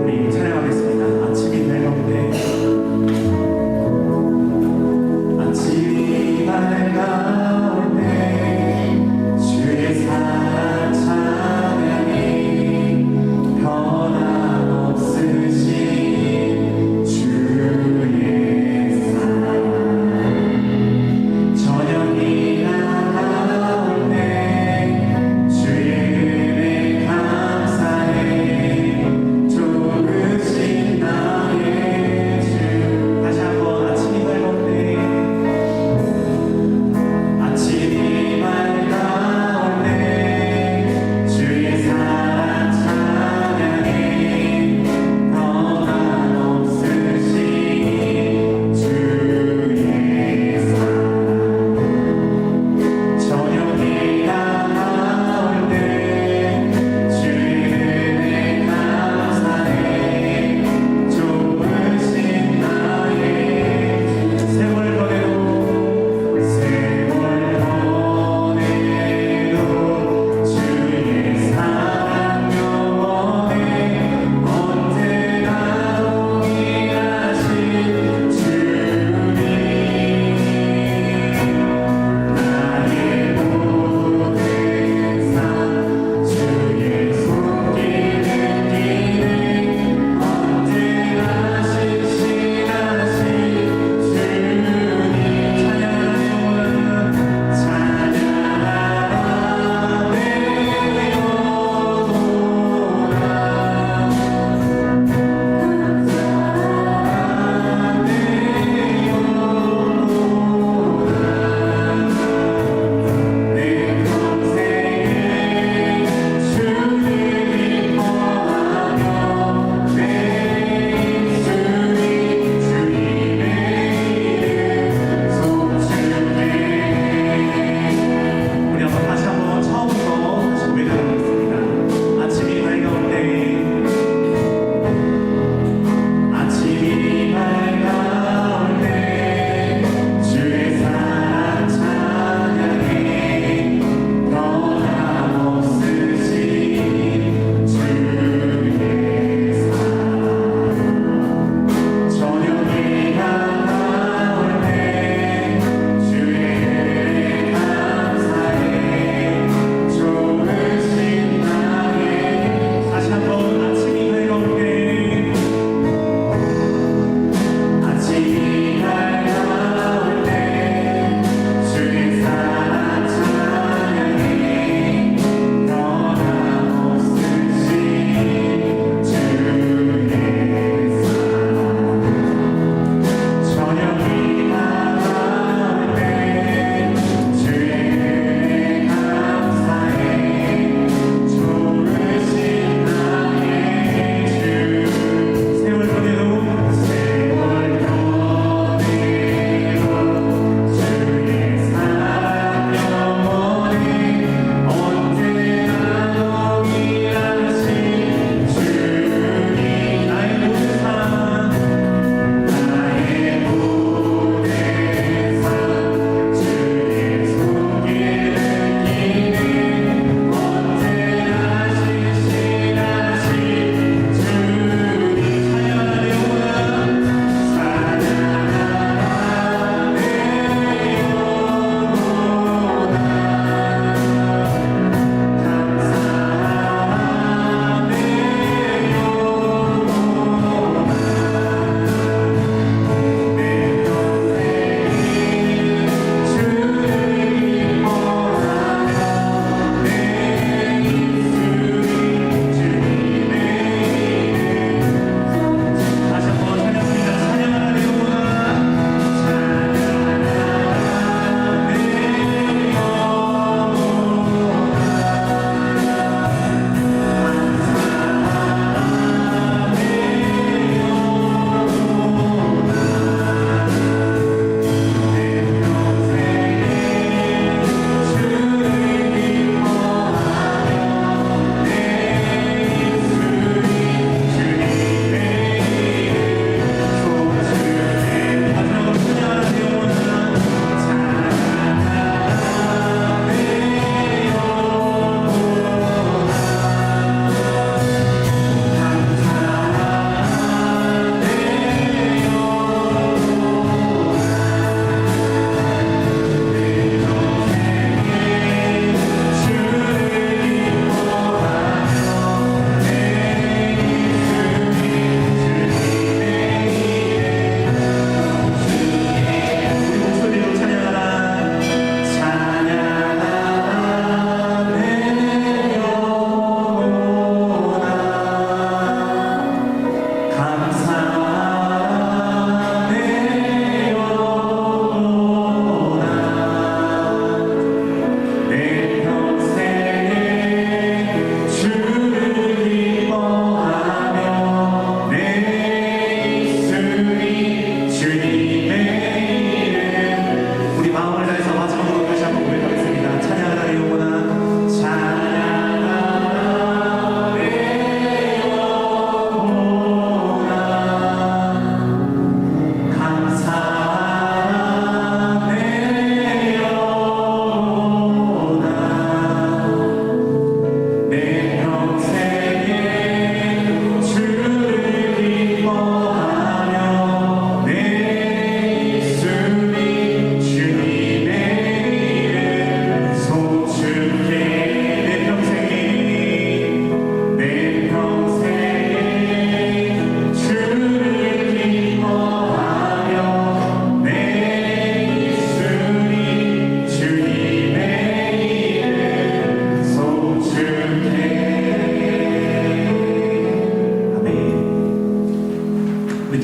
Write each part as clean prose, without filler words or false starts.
우리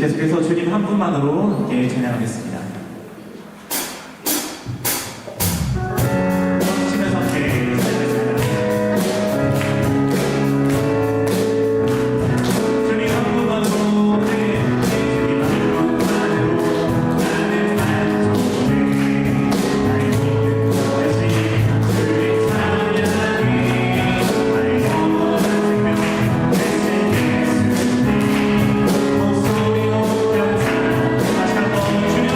계속해서 주님 한 분만으로 함께 찬양하겠습니다. 치면서 함께 찬양하겠습니다. 주님 한 분만으로, 네, 주님 한 분만으로 나는 만족해. 나의 모든 것이 주의 찬양이 나의 영원한 생명이 되시겠으니 목소리 높여 다시 한번 주님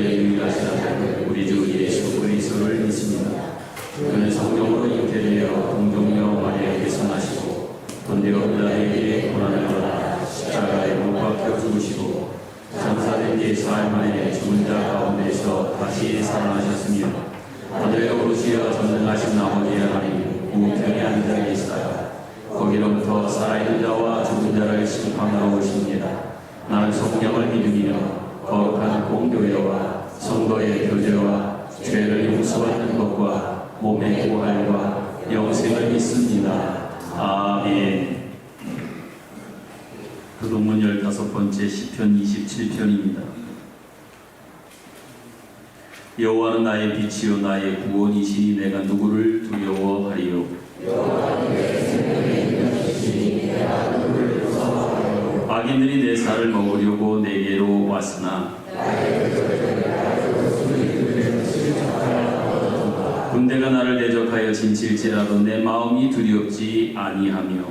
우리의 유일하신 아들 우리 주 예수 그리스도를 믿습니다. 그는 성령으로 잉태되어 동정녀 마리아에게서 나시고 본디오 빌라에게 고난을 받아 십자가에 못 박혀 죽으시고 장사된 뒤 사흘 만에 죽은 자 가운데서 다시 살아나셨으며 하늘에 오르시어 전능하신 아버지의 하나님 우편에 앉아 계시다가 거기로부터 살아있는 자와 죽은 자를 심판하러 오십니다. 나는 성령을 믿으며 거룩한 공교회와 성도의 교제와 죄를 용서받는 것과 몸의 부활과 영생을 믿습니다. 아멘. 교동문 15번째 시편 27편입니다. 여호와는 나의 빛이요 나의 구원이시니 내가 누구를 두려워하리요. 악인들이 내 살을 먹으려고 내게로 왔으나 군대가 나를 대적하여 진칠지라도 내 마음이 두렵지 아니하며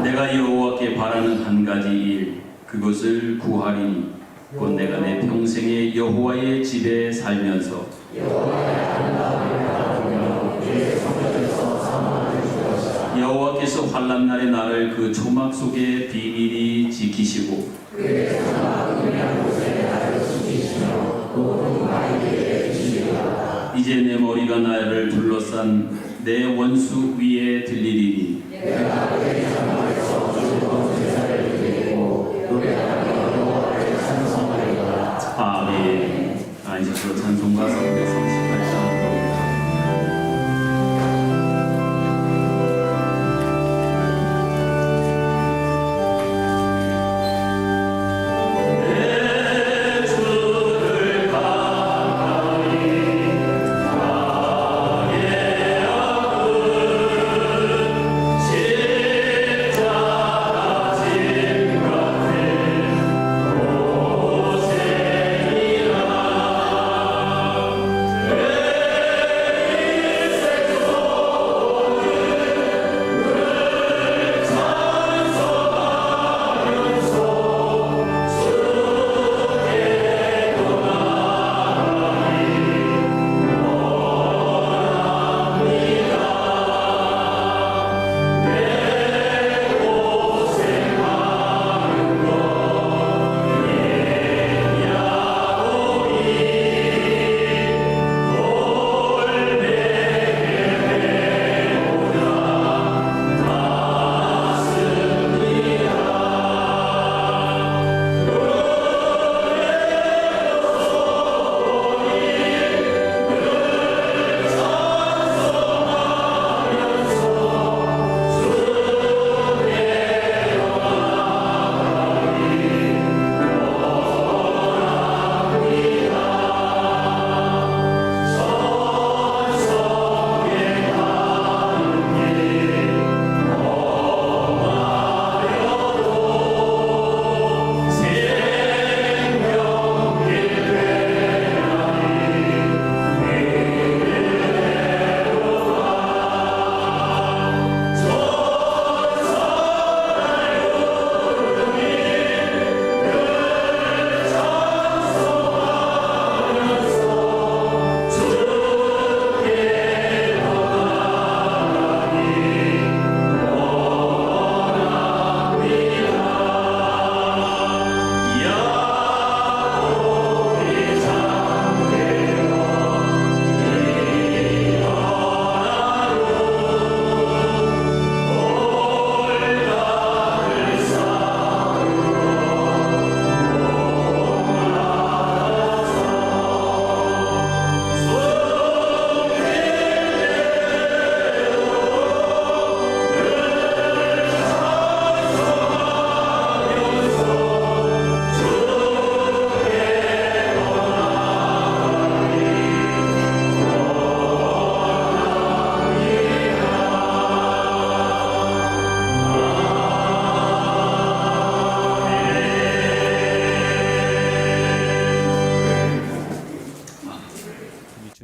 내가 여호와께 바라는 한 가지 일 그것을 구하리니 곧 내가 내 평생에 여호와의 집에 살면서 여호와께서 환난 날에 나를 그 초막 속에 비밀히 지키시고 이제 내 머리가 나를 둘러싼 내 원수 위에 들리리니 아멘. 안식으로 찬송가 338장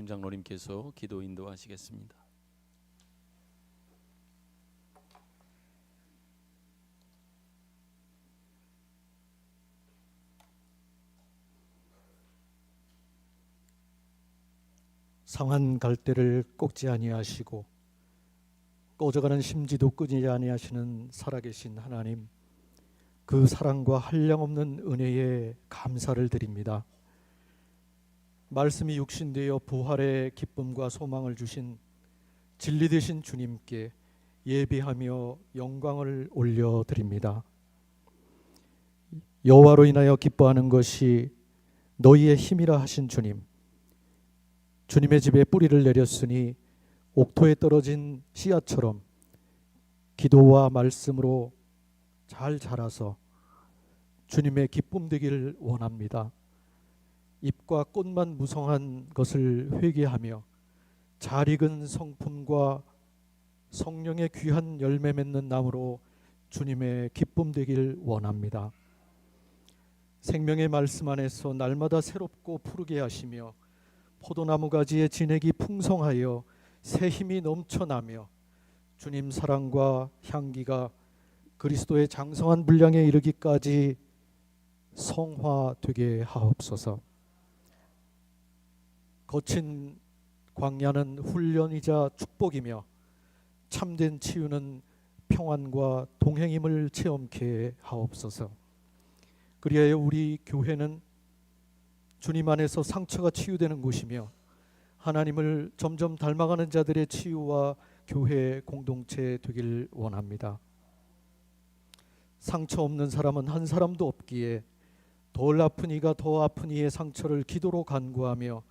장로님께서 기도 인도하시겠습니다. 상한 갈대를 꺾지 아니하시고 꺼져가는 심지도 끄지 아니하시는 살아계신 하나님, 그 사랑과 한량없는 은혜에 감사를 드립니다. 말씀이 육신되어 부활의 기쁨과 소망을 주신 진리 되신 주님께 예배하며 영광을 올려드립니다. 여호와로 인하여 기뻐하는 것이 너희의 힘이라 하신 주님, 주님의 집에 뿌리를 내렸으니 옥토에 떨어진 씨앗처럼 기도와 말씀으로 잘 자라서 주님의 기쁨 되기를 원합니다. 잎과 꽃만 무성한 것을 회개하며 잘 익은 성품과 성령의 귀한 열매 맺는 나무로 주님의 기쁨 되길 원합니다. 생명의 말씀 안에서 날마다 새롭고 푸르게 하시며 포도나무 가지의 진액이 풍성하여 새 힘이 넘쳐나며 주님 사랑과 향기가 그리스도의 장성한 분량에 이르기까지 성화되게 하옵소서. 거친 광야는 훈련이자 축복이며 참된 치유는 평안과 동행임을 체험케 하옵소서. 그리하여 우리 교회는 주님 안에서 상처가 치유되는 곳이며 하나님을 점점 닮아가는 자들의 치유와 교회 공동체 되길 원합니다. 상처 없는 사람은 한 사람도 없기에 덜 아픈 이가 더 아픈 이의 상처를 기도로 간구하며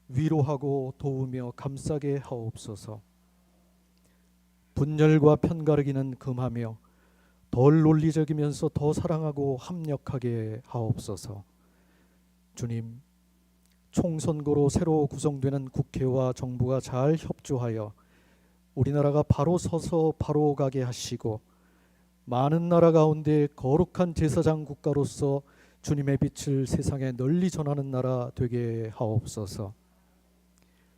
위로하고 도우며 감싸게 하옵소서. 분열과 편가르기는 금하며 덜 논리적이면서 더 사랑하고 합력하게 하옵소서. 주님, 총선거로 새로 구성되는 국회와 정부가 잘 협조하여 우리나라가 바로 서서 바로 가게 하시고 많은 나라 가운데 거룩한 제사장 국가로서 주님의 빛을 세상에 널리 전하는 나라 되게 하옵소서.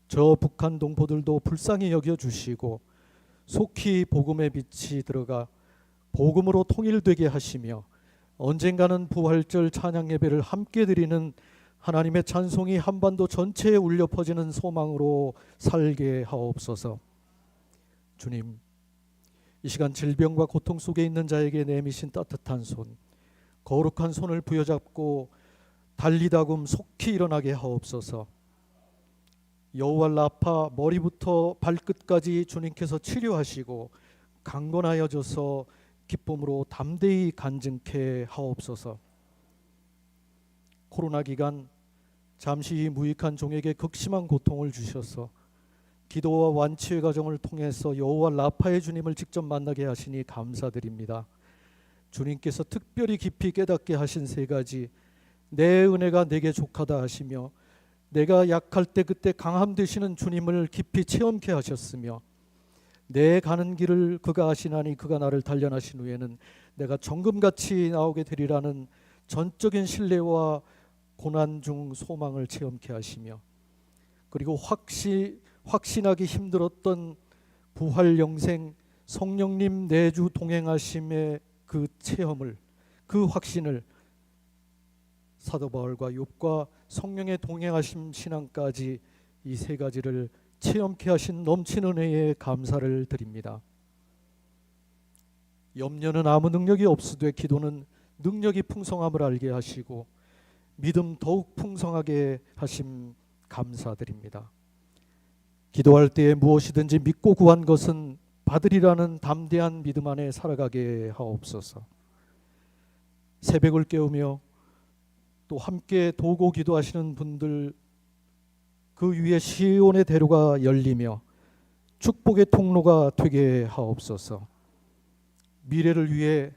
저 북한 동포들도 불쌍히 여겨주시고 속히 복음의 빛이 들어가 복음으로 통일되게 하시며 언젠가는 부활절 찬양 예배를 함께 드리는 하나님의 찬송이 한반도 전체에 울려 퍼지는 소망으로 살게 하옵소서. 주님, 이 시간 질병과 고통 속에 있는 자에게 내미신 따뜻한 손, 거룩한 손을 부여잡고 달리다금 속히 일어나게 하옵소서. 여호와 라파 머리부터 발끝까지 주님께서 치료하시고 강건하여져서 기쁨으로 담대히 간증케 하옵소서. 코로나 기간 잠시 무익한 종에게 극심한 고통을 주셔서 기도와 완치의 과정을 통해서 여호와 라파의 주님을 직접 만나게 하시니 감사드립니다. 주님께서 특별히 깊이 깨닫게 하신 세 가지, 내 은혜가 내게 족하다 하시며 내가 약할 때 그때 강함 되시는 주님을 깊이 체험케 하셨으며 내 가는 길을 그가 아시나니 그가 나를 단련하신 후에는 내가 정금같이 나오게 되리라는 전적인 신뢰와 고난 중 소망을 체험케 하시며 그리고 확신하기 힘들었던 부활 영생 성령님 내주 동행하심의 그 체험을, 그 확신을 사도 바울과 욥과 성령의 동행하심 신앙까지 이 세 가지를 체험케 하신 넘치는 은혜에 감사를 드립니다. 염려는 아무 능력이 없으되 기도는 능력이 풍성함을 알게 하시고 믿음 더욱 풍성하게 하심 감사드립니다. 기도할 때에 무엇이든지 믿고 구한 것은 받으리라는 담대한 믿음 안에 살아가게 하옵소서. 새벽을 깨우며 또 함께 도고 기도하시는 분들 그 위에 시온의 대로가 열리며 축복의 통로가 되게 하옵소서. 미래를 위해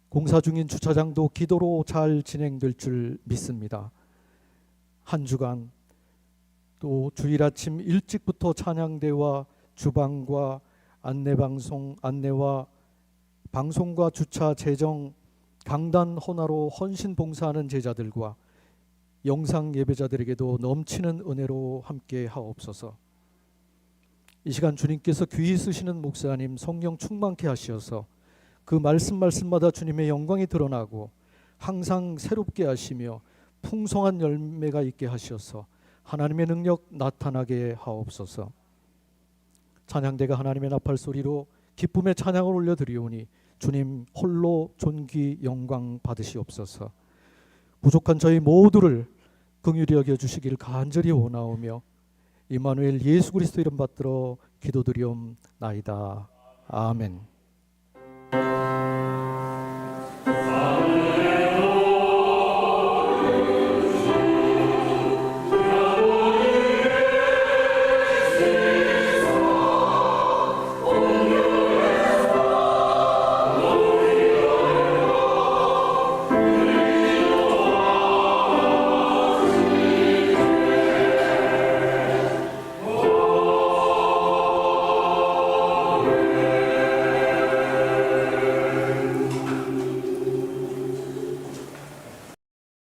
공사 중인 주차장도 기도로 잘 진행될 줄 믿습니다. 한 주간 또 주일 아침 일찍부터 찬양대와 주방과 안내방송, 안내와 방송과 주차 재정, 강단 헌화로 헌신 봉사하는 제자들과 영상 예배자들에게도 넘치는 은혜로 함께 하옵소서. 이 시간 주님께서 귀히 쓰시는 목사님 성령 충만케 하시어서 그 말씀마다 주님의 영광이 드러나고 항상 새롭게 하시며 풍성한 열매가 있게 하시어서 하나님의 능력 나타나게 하옵소서. 찬양대가 하나님의 나팔 소리로 기쁨의 찬양을 올려드리오니 주님 홀로 존귀 영광 받으시옵소서. 부족한 저희 모두를 긍휼히 여겨 주시길 간절히 원하오며 임마누엘 예수 그리스도 이름 받들어 기도드리옵나이다. 아멘.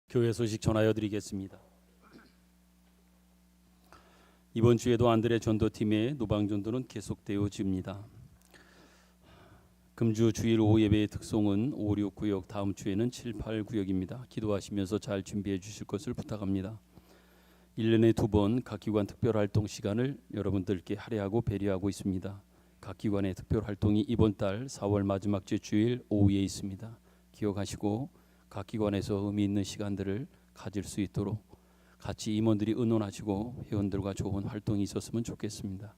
교회 소식 전하여 드리겠습니다. 이번 주에도 안드레 전도팀의 노방전도는 계속되어집니다. 금주 주일 오후 예배의 특송은 5, 6 구역, 다음 주에는 7, 8 구역입니다. 기도하시면서 잘 준비해 주실 것을 부탁합니다. 1년에 2번 각 기관 특별활동 시간을 여러분들께 할애하고 배려하고 있습니다. 각 기관의 특별활동이 이번 달 4월 마지막 주 주일 오후에 있습니다. 기억하시고 각 기관에서 의미 있는 시간들을 가질 수 있도록 같이 임원들이 의논하시고 회원들과 좋은 활동이 있었으면 좋겠습니다.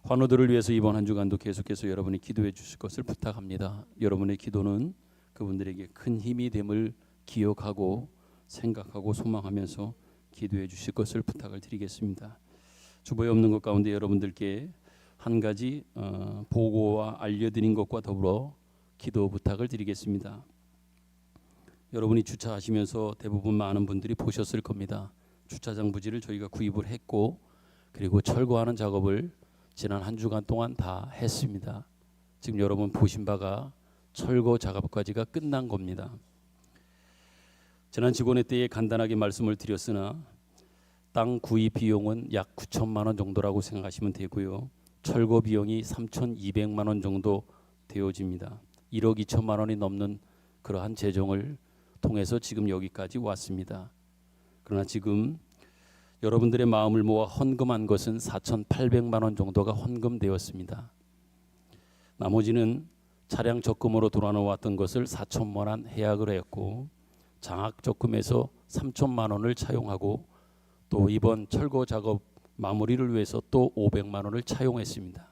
환우들을 위해서 이번 한 주간도 계속해서 여러분이 기도해 주실 것을 부탁합니다. 여러분의 기도는 그분들에게 큰 힘이 됨을 기억하고 생각하고 소망하면서 기도해 주실 것을 부탁을 드리겠습니다. 주보에 없는 것 가운데 여러분들께 한 가지 보고와 알려드린 것과 더불어 기도 부탁을 드리겠습니다. 여러분이 주차하시면서 대부분 많은 분들이 보셨을 겁니다. 주차장 부지를 저희가 구입을 했고 그리고 철거하는 작업을 지난 한 주간 동안 다 했습니다. 지금 여러분 보신 바가 철거 작업까지가 끝난 겁니다. 지난 직원회 때에 간단하게 말씀을 드렸으나 땅 구입 비용은 약 9천만 원 정도라고 생각하시면 되고요. 철거 비용이 3,200만 원 정도 되어집니다. 1억 2천만 원이 넘는 그러한 재정을 통해서 지금 여기까지 왔습니다. 그러나 지금 여러분들의 마음을 모아 헌금한 것은 4,800만 원 정도가 헌금되었습니다. 나머지는 차량 적금으로 돌아놓았던 것을 4천만 원 해약을 했고 장학 적금에서 3천만 원을 차용하고 또 이번 철거 작업 마무리를 위해서 또 500만 원을 차용했습니다.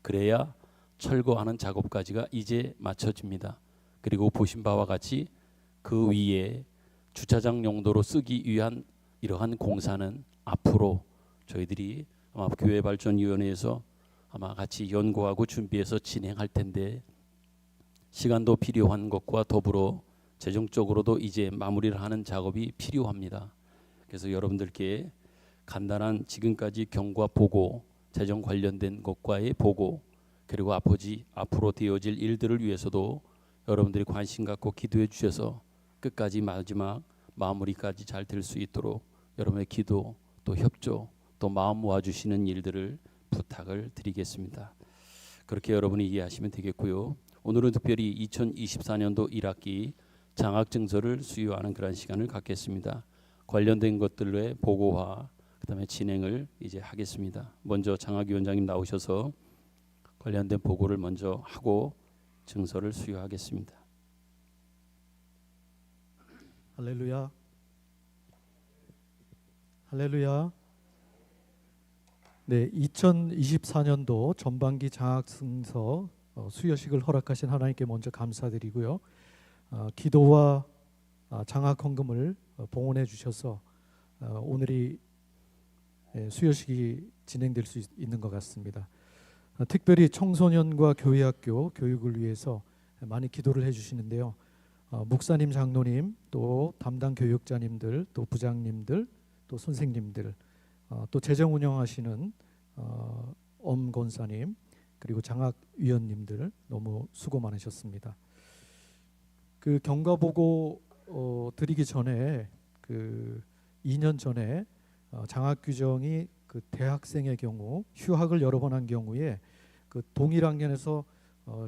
그래야 철거하는 작업까지가 이제 마쳐집니다. 그리고 보신 바와 같이 그 위에 주차장 용도로 쓰기 위한 이러한 공사는 앞으로 저희들이 아마 교회발전위원회에서 아마 같이 연구하고 준비해서 진행할 텐데 시간도 필요한 것과 더불어 재정적으로도 이제 마무리를 하는 작업이 필요합니다. 그래서 여러분들께 간단한 지금까지 경과 보고, 재정 관련된 것과의 보고, 그리고 앞으로 되어질 일들을 위해서도 여러분들이 관심 갖고 기도해 주셔서 끝까지 마지막 마무리까지 잘 될 수 있도록 여러분의 기도 또 협조 또 마음 모아주시는 일들을 부탁을 드리겠습니다. 그렇게 여러분이 이해하시면 되겠고요. 오늘은 특별히 2024년도 1학기 장학증서를 수여하는 그런 시간을 갖겠습니다. 관련된 것들의 보고와 그다음에 진행을 이제 하겠습니다. 먼저 장학위원장님 나오셔서 관련된 보고를 먼저 하고 증서를 수여하겠습니다. 할렐루야. 할렐루야. 네, 2024년도 전반기 장학증서 수여식을 허락하신 하나님께 먼저 감사드리고요. 기도와 장학 헌금을 봉헌해 주셔서 오늘이 수여식이 진행될 수 있는 것 같습니다. 특별히 청소년과 교회학교 교육을 위해서 많이 기도를 해주시는데요. 목사님, 장로님, 또 담당 교육자님들, 또 부장님들, 또 선생님들, 또 재정 운영하시는 엄권사님, 그리고 장학위원님들 너무 수고 많으셨습니다. 그 경과보고 드리기 전에 그 2년 전에 장학 규정이 그 대학생의 경우 휴학을 여러 번 한 경우에 그 동일 학년에서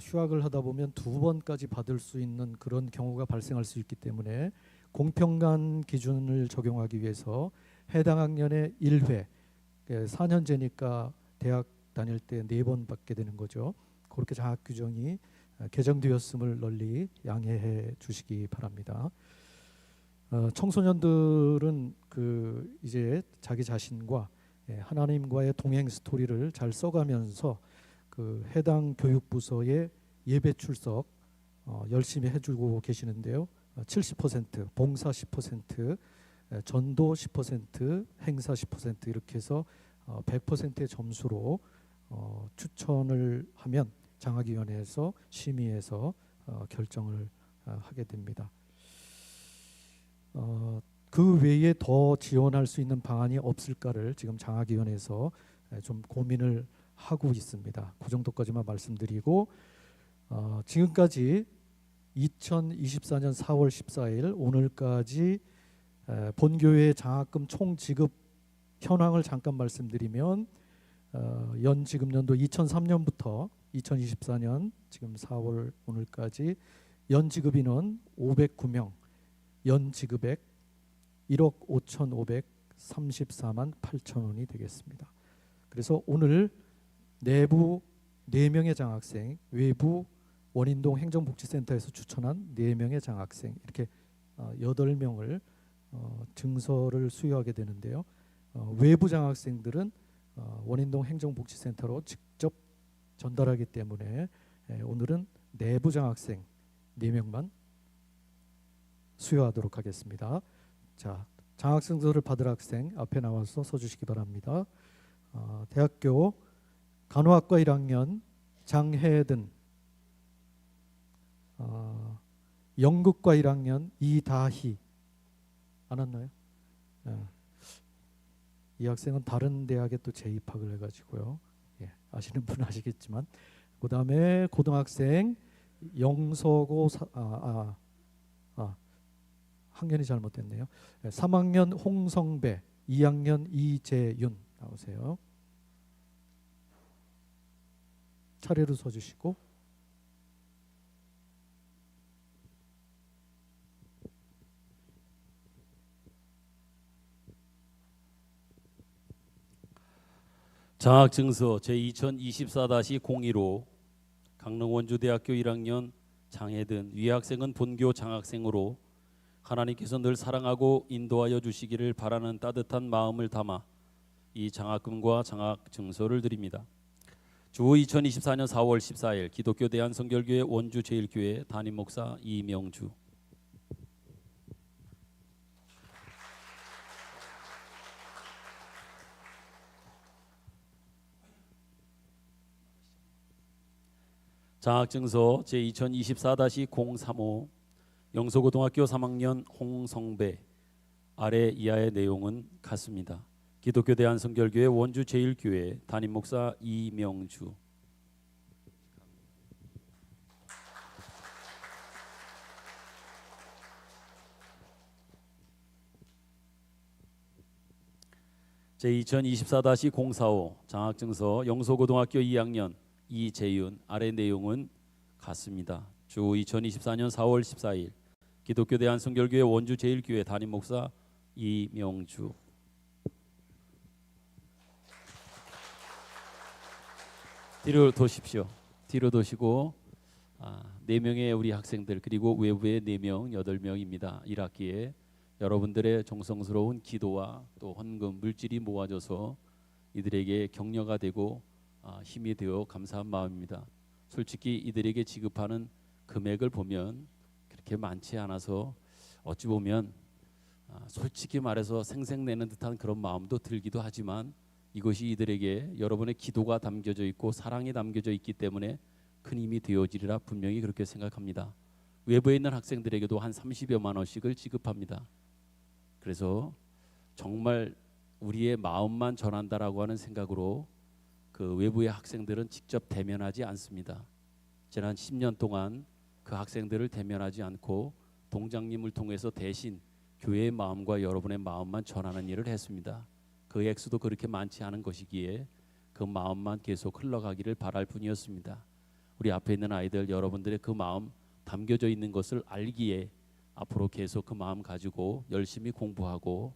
휴학을 하다 보면 2번까지 받을 수 있는 그런 경우가 발생할 수 있기 때문에 공평한 기준을 적용하기 위해서 해당 학년에 1회, 4년제니까 대학 다닐 때 4번 받게 되는 거죠. 그렇게 장학 규정이 개정되었음을 널리 양해해 주시기 바랍니다. 청소년들은 이제 자기 자신과 하나님과의 동행 스토리를 잘 써가면서 해당 교육부서의 예배 출석 열심히 해주고 계시는데요. 70%, 봉사 10%, 전도 10%, 행사 10% 이렇게 해서 100%의 점수로 추천을 하면 장학위원회에서 심의해서 결정을 하게 됩니다. 그 외에 더 지원할 수 있는 방안이 없을까를 지금 장학위원회에서 좀 고민을 하고 있습니다. 그 정도까지만 말씀드리고 지금까지 2024년 4월 14일 오늘까지 본교회 장학금 총 지급 현황을 잠깐 말씀드리면 연 지급년도 2003년부터 2024년 지금 4월 오늘까지 연 지급인은 509명, 연 지급액 1억 5,534만 8천 원이 되겠습니다. 그래서 오늘 내부 4명의 장학생, 외부 원인동 행정복지센터에서 추천한 4명의 장학생 이렇게 8명을 증서를 수여하게 되는데요. 외부 장학생들은 원인동 행정복지센터로 직접 전달하기 때문에 오늘은 내부 장학생 4명만 수여하도록 하겠습니다. 자, 장학증서를 받을 학생 앞에 나와서 서주시기 바랍니다. 대학교 간호학과 1학년 장혜든, 연극과 1학년 이다희 안 왔나요? 이 학생은 다른 대학에 또 재입학을 해가지고요. 아시는 분은 아시겠지만 그 다음에 고등학생 영서고 학년이 잘못됐네요. 3학년 홍성배, 2학년 이재윤 나오세요. 차례로 서주시고 장학증서 제2024-02로 강릉원주대학교 1학년 장혜든 위 학생은 본교 장학생으로 하나님께서 늘 사랑하고 인도하여 주시기를 바라는 따뜻한 마음을 담아 이 장학금과 장학증서를 드립니다. 주 2024년 4월 14일 기독교 대한성결교회 원주제일교회 담임목사 이명주. 장학증서 제2024-035 영서고등학교 3학년 홍성배 아래 이하의 내용은 같습니다. 기독교 대한성결교회 원주제일교회 담임목사 이명주. 제2024-045 장학증서 영서고등학교 2학년 이재윤 아래 내용은 같습니다. 주 2024년 4월 14일 기독교 대한성결교회 원주제일교회 담임목사 이명주. 뒤로 도십시오. 뒤로 도시고 4명의 우리 학생들 그리고 외부의 4명 8명입니다. 1학기에 여러분들의 정성스러운 기도와 또 헌금 물질이 모아져서 이들에게 격려가 되고 힘이 되어 감사한 마음입니다. 솔직히 이들에게 지급하는 금액을 보면 그렇게 많지 않아서 어찌 보면 솔직히 말해서 생색내는 듯한 그런 마음도 들기도 하지만 이것이 이들에게 여러분의 기도가 담겨져 있고 사랑이 담겨져 있기 때문에 큰 힘이 되어지리라 분명히 그렇게 생각합니다. 외부에 있는 학생들에게도 한 30여만 원씩을 지급합니다. 그래서 정말 우리의 마음만 전한다라고 하는 생각으로 그 외부의 학생들은 직접 대면하지 않습니다. 지난 10년 동안 그 학생들을 대면하지 않고 동장님을 통해서 대신 교회의 마음과 여러분의 마음만 전하는 일을 했습니다. 그 액수도 그렇게 많지 않은 것이기에 그 마음만 계속 흘러가기를 바랄 뿐이었습니다. 우리 앞에 있는 아이들 여러분들의 그 마음 담겨져 있는 것을 알기에 앞으로 계속 그 마음 가지고 열심히 공부하고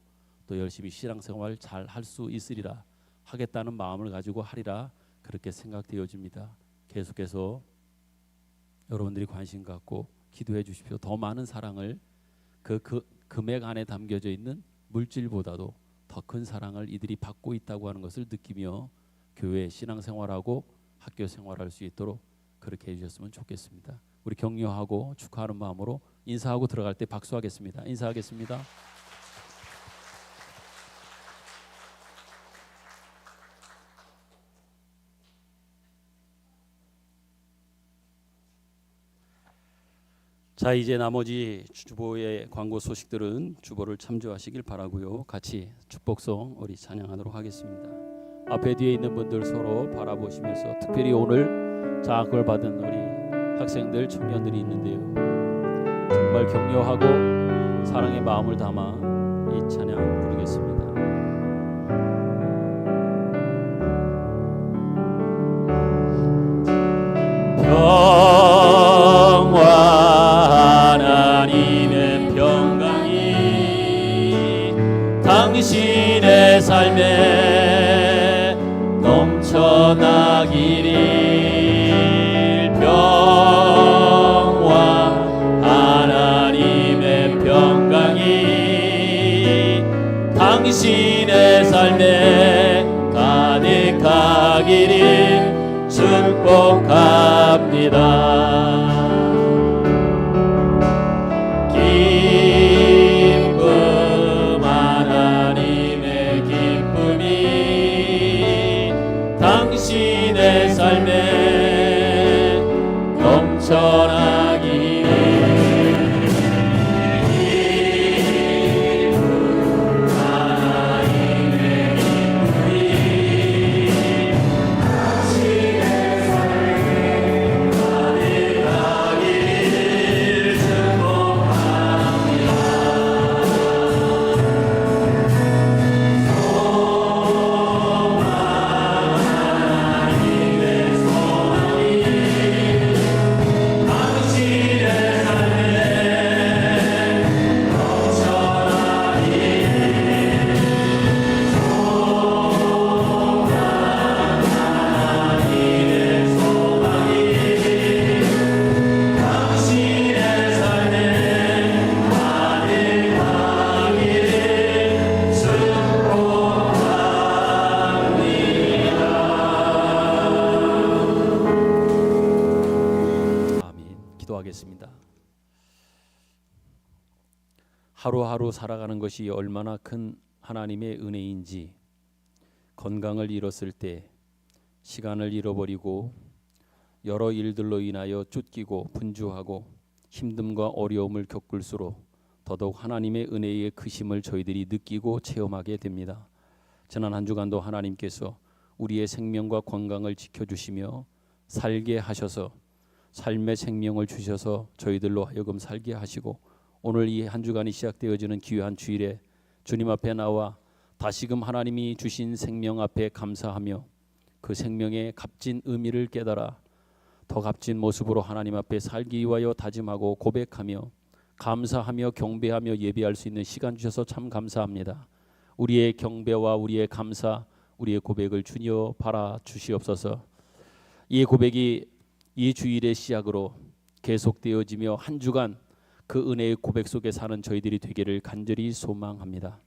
또 열심히 신앙생활 잘 할 수 있으리라 하겠다는 마음을 가지고 하리라 그렇게 생각되어집니다. 계속해서 여러분들이 관심 갖고 기도해 주십시오. 더 많은 사랑을 그 금액 안에 담겨져 있는 물질보다도 더 큰 사랑을 이들이 받고 있다고 하는 것을 느끼며 교회 신앙생활하고 학교 생활할 수 있도록 그렇게 해주셨으면 좋겠습니다. 우리 격려하고 축하하는 마음으로 인사하고 들어갈 때 박수하겠습니다. 인사하겠습니다. 자, 이제 나머지 주보의 광고 소식들은 주보를 참조하시길 바라고요. 같이 축복송 우리 찬양하도록 하겠습니다. 앞에 뒤에 있는 분들 서로 바라보시면서 특별히 오늘 장학을 받은 우리 학생들 청년들이 있는데요. 정말 격려하고 사랑의 마음을 담아 이 찬양 부르겠습니다. 평화 하나님의 평강이 당신의 삶에 넘쳐나기를 평화 하나님의 평강이 당신의 삶에 가득하기를 축복합니다. 기쁨 하나님의 기쁨이 당신의 삶에 넘쳐나기를 기쁨 하나님의 기쁨이 당신의 삶에 가득하기를 축복합니다. 기도하겠습니다. 하루하루 살아가는 것이 얼마나 큰 하나님의 은혜인지, 건강을 잃었을 때, 시간을 잃어버리고 여러 일들로 인하여 쫓기고 분주하고 힘듦과 어려움을 겪을수록 더더욱 하나님의 은혜의 크심을 저희들이 느끼고 체험하게 됩니다. 지난 한 주간도 하나님께서 우리의 생명과 건강을 지켜주시며 살게 하셔서 삶의 생명을 주셔서 저희들로 하여금 살게 하시고, 오늘 이 한 주간이 시작되어지는 귀한 주일에 주님 앞에 나와 다시금 하나님이 주신 생명 앞에 감사하며 그 생명의 값진 의미를 깨달아 더 값진 모습으로 하나님 앞에 살기 위하여 다짐하고 고백하며 감사하며 경배하며 예배할 수 있는 시간 주셔서 참 감사합니다. 우리의 경배와 우리의 감사, 우리의 고백을 주여 바라 주시옵소서. 이 고백이 이 주일의 시작으로 계속되어지며 한 주간 그 은혜의 고백 속에 사는 저희들이 되기를 간절히 소망합니다.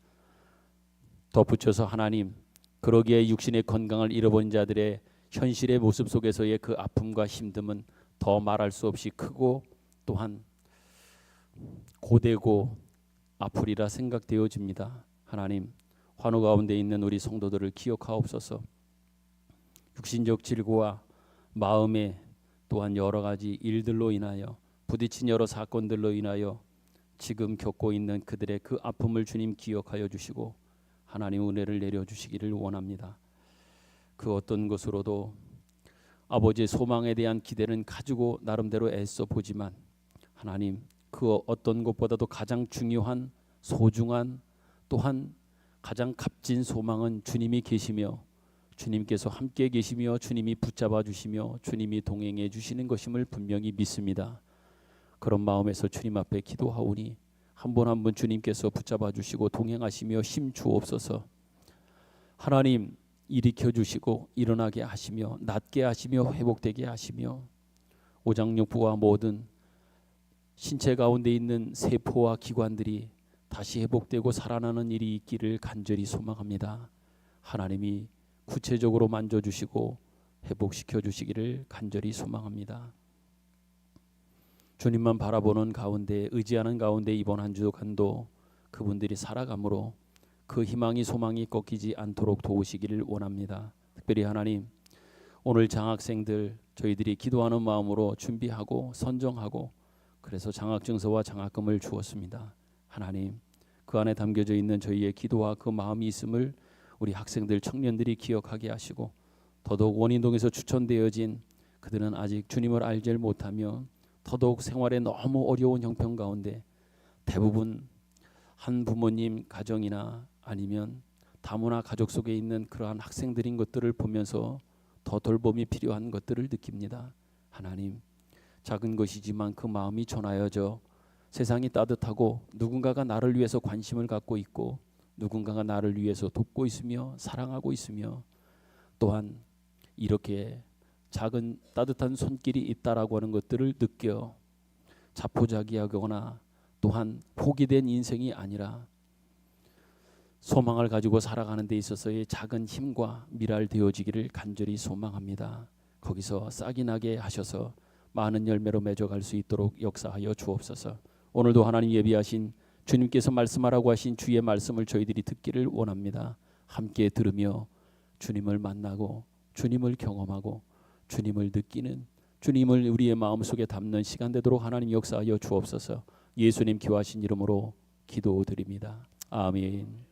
덧붙여서 하나님, 그러기에 육신의 건강을 잃어버린 자들의 현실의 모습 속에서의 그 아픔과 힘듦은 더 말할 수 없이 크고 또한 고되고 아프리라 생각되어집니다. 하나님, 환우 가운데 있는 우리 성도들을 기억하옵소서. 육신적 질고와 마음의 또한 여러 가지 일들로 인하여 부딪힌 여러 사건들로 인하여 지금 겪고 있는 그들의 그 아픔을 주님 기억하여 주시고 하나님 은혜를 내려주시기를 원합니다. 그 어떤 것으로도 아버지의 소망에 대한 기대는 가지고 나름대로 애써 보지만 하나님, 그 어떤 것보다도 가장 중요한 소중한 또한 가장 값진 소망은 주님이 계시며 주님께서 함께 계시며 주님이 붙잡아 주시며 주님이 동행해 주시는 것임을 분명히 믿습니다. 그런 마음에서 주님 앞에 기도하오니 한 분 한 분 주님께서 붙잡아 주시고 동행하시며 힘 주옵소서. 하나님 일으켜 주시고 일어나게 하시며 낫게 하시며 회복되게 하시며 오장육부와 모든 신체 가운데 있는 세포와 기관들이 다시 회복되고 살아나는 일이 있기를 간절히 소망합니다. 하나님이 구체적으로 만져주시고 회복시켜 주시기를 간절히 소망합니다. 주님만 바라보는 가운데 의지하는 가운데 이번 한 주간도 그분들이 살아감으로 그 희망이 소망이 꺾이지 않도록 도우시기를 원합니다. 특별히 하나님 오늘 장학생들 저희들이 기도하는 마음으로 준비하고 선정하고 그래서 장학증서와 장학금을 주었습니다. 하나님 그 안에 담겨져 있는 저희의 기도와 그 마음이 있음을 우리 학생들 청년들이 기억하게 하시고 더더욱 원인동에서 추천되어진 그들은 아직 주님을 알지 못하며 더더욱 생활에 너무 어려운 형편 가운데 대부분 한 부모님 가정이나 아니면 다문화 가족 속에 있는 그러한 학생들인 것들을 보면서 더 돌봄이 필요한 것들을 느낍니다. 하나님 작은 것이지만 그 마음이 전하여져 세상이 따뜻하고 누군가가 나를 위해서 관심을 갖고 있고 누군가가 나를 위해서 돕고 있으며 사랑하고 있으며 또한 이렇게 작은 따뜻한 손길이 있다라고 하는 것들을 느껴 자포자기하거나 또한 포기된 인생이 아니라 소망을 가지고 살아가는 데 있어서의 작은 힘과 미랄 되어지기를 간절히 소망합니다. 거기서 싹이 나게 하셔서 많은 열매로 맺어갈 수 있도록 역사하여 주옵소서. 오늘도 하나님 예비하신 주님께서 말씀하라고 하신 주의 말씀을 저희들이 듣기를 원합니다. 함께 들으며 주님을 만나고 주님을 경험하고 주님을 느끼는 주님을 우리의 마음속에 담는 시간 되도록 하나님 역사하여 주옵소서. 예수님 귀하신 이름으로 기도드립니다. 아멘.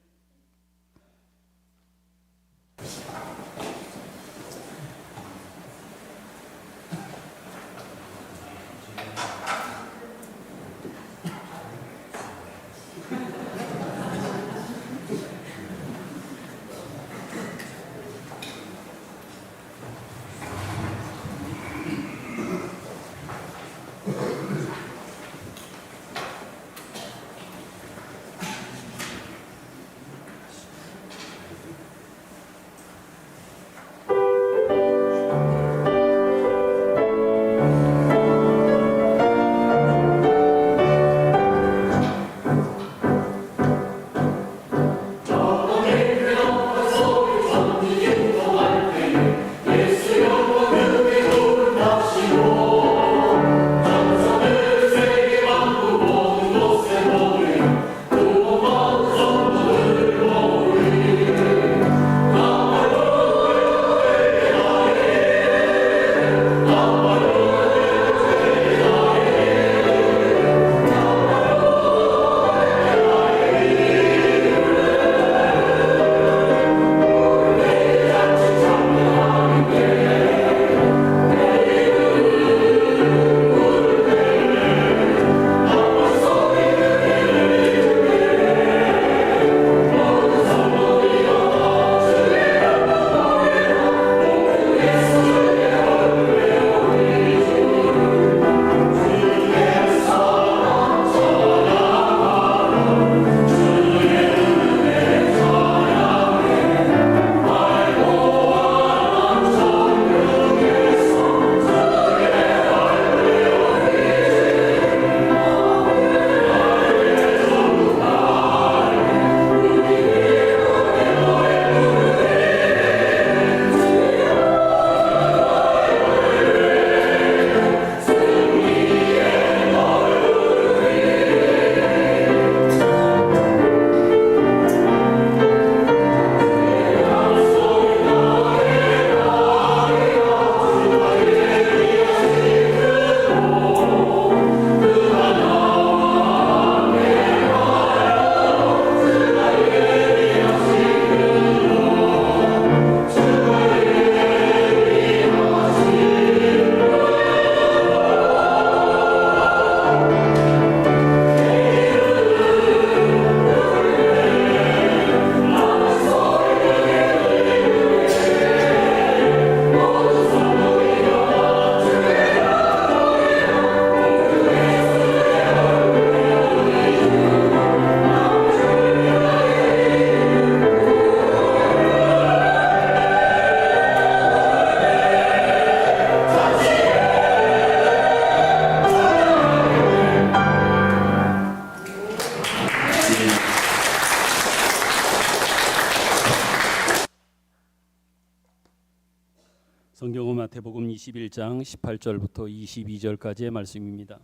마태복음 21장 18절부터 22절까지의 말씀입니다.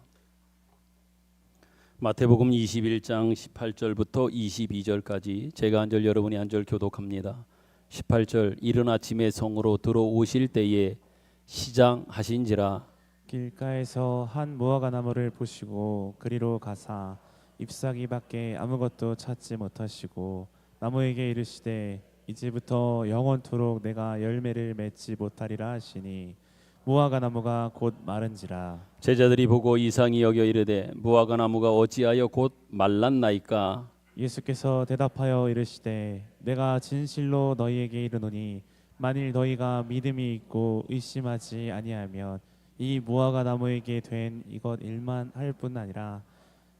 마태복음 21장 18절부터 22절까지 제가 한 절 여러분이 한 절 교독합니다. 18절 이른 아침에 성으로 들어오실 때에 시장하신지라 길가에서 한 무화과 나무를 보시고 그리로 가사 잎사귀밖에 아무것도 찾지 못하시고 나무에게 이르시되 이제부터 영원토록 내가 열매를 맺지 못하리라 하시니 무화과 나무가 곧 마른지라. 제자들이 보고 이상히 여겨 이르되 무화과 나무가 어찌하여 곧 말랐나이까. 예수께서 대답하여 이르시되 내가 진실로 너희에게 이르노니 만일 너희가 믿음이 있고 의심하지 아니하면 이 무화과 나무에게 된 이것 일만 할 뿐 아니라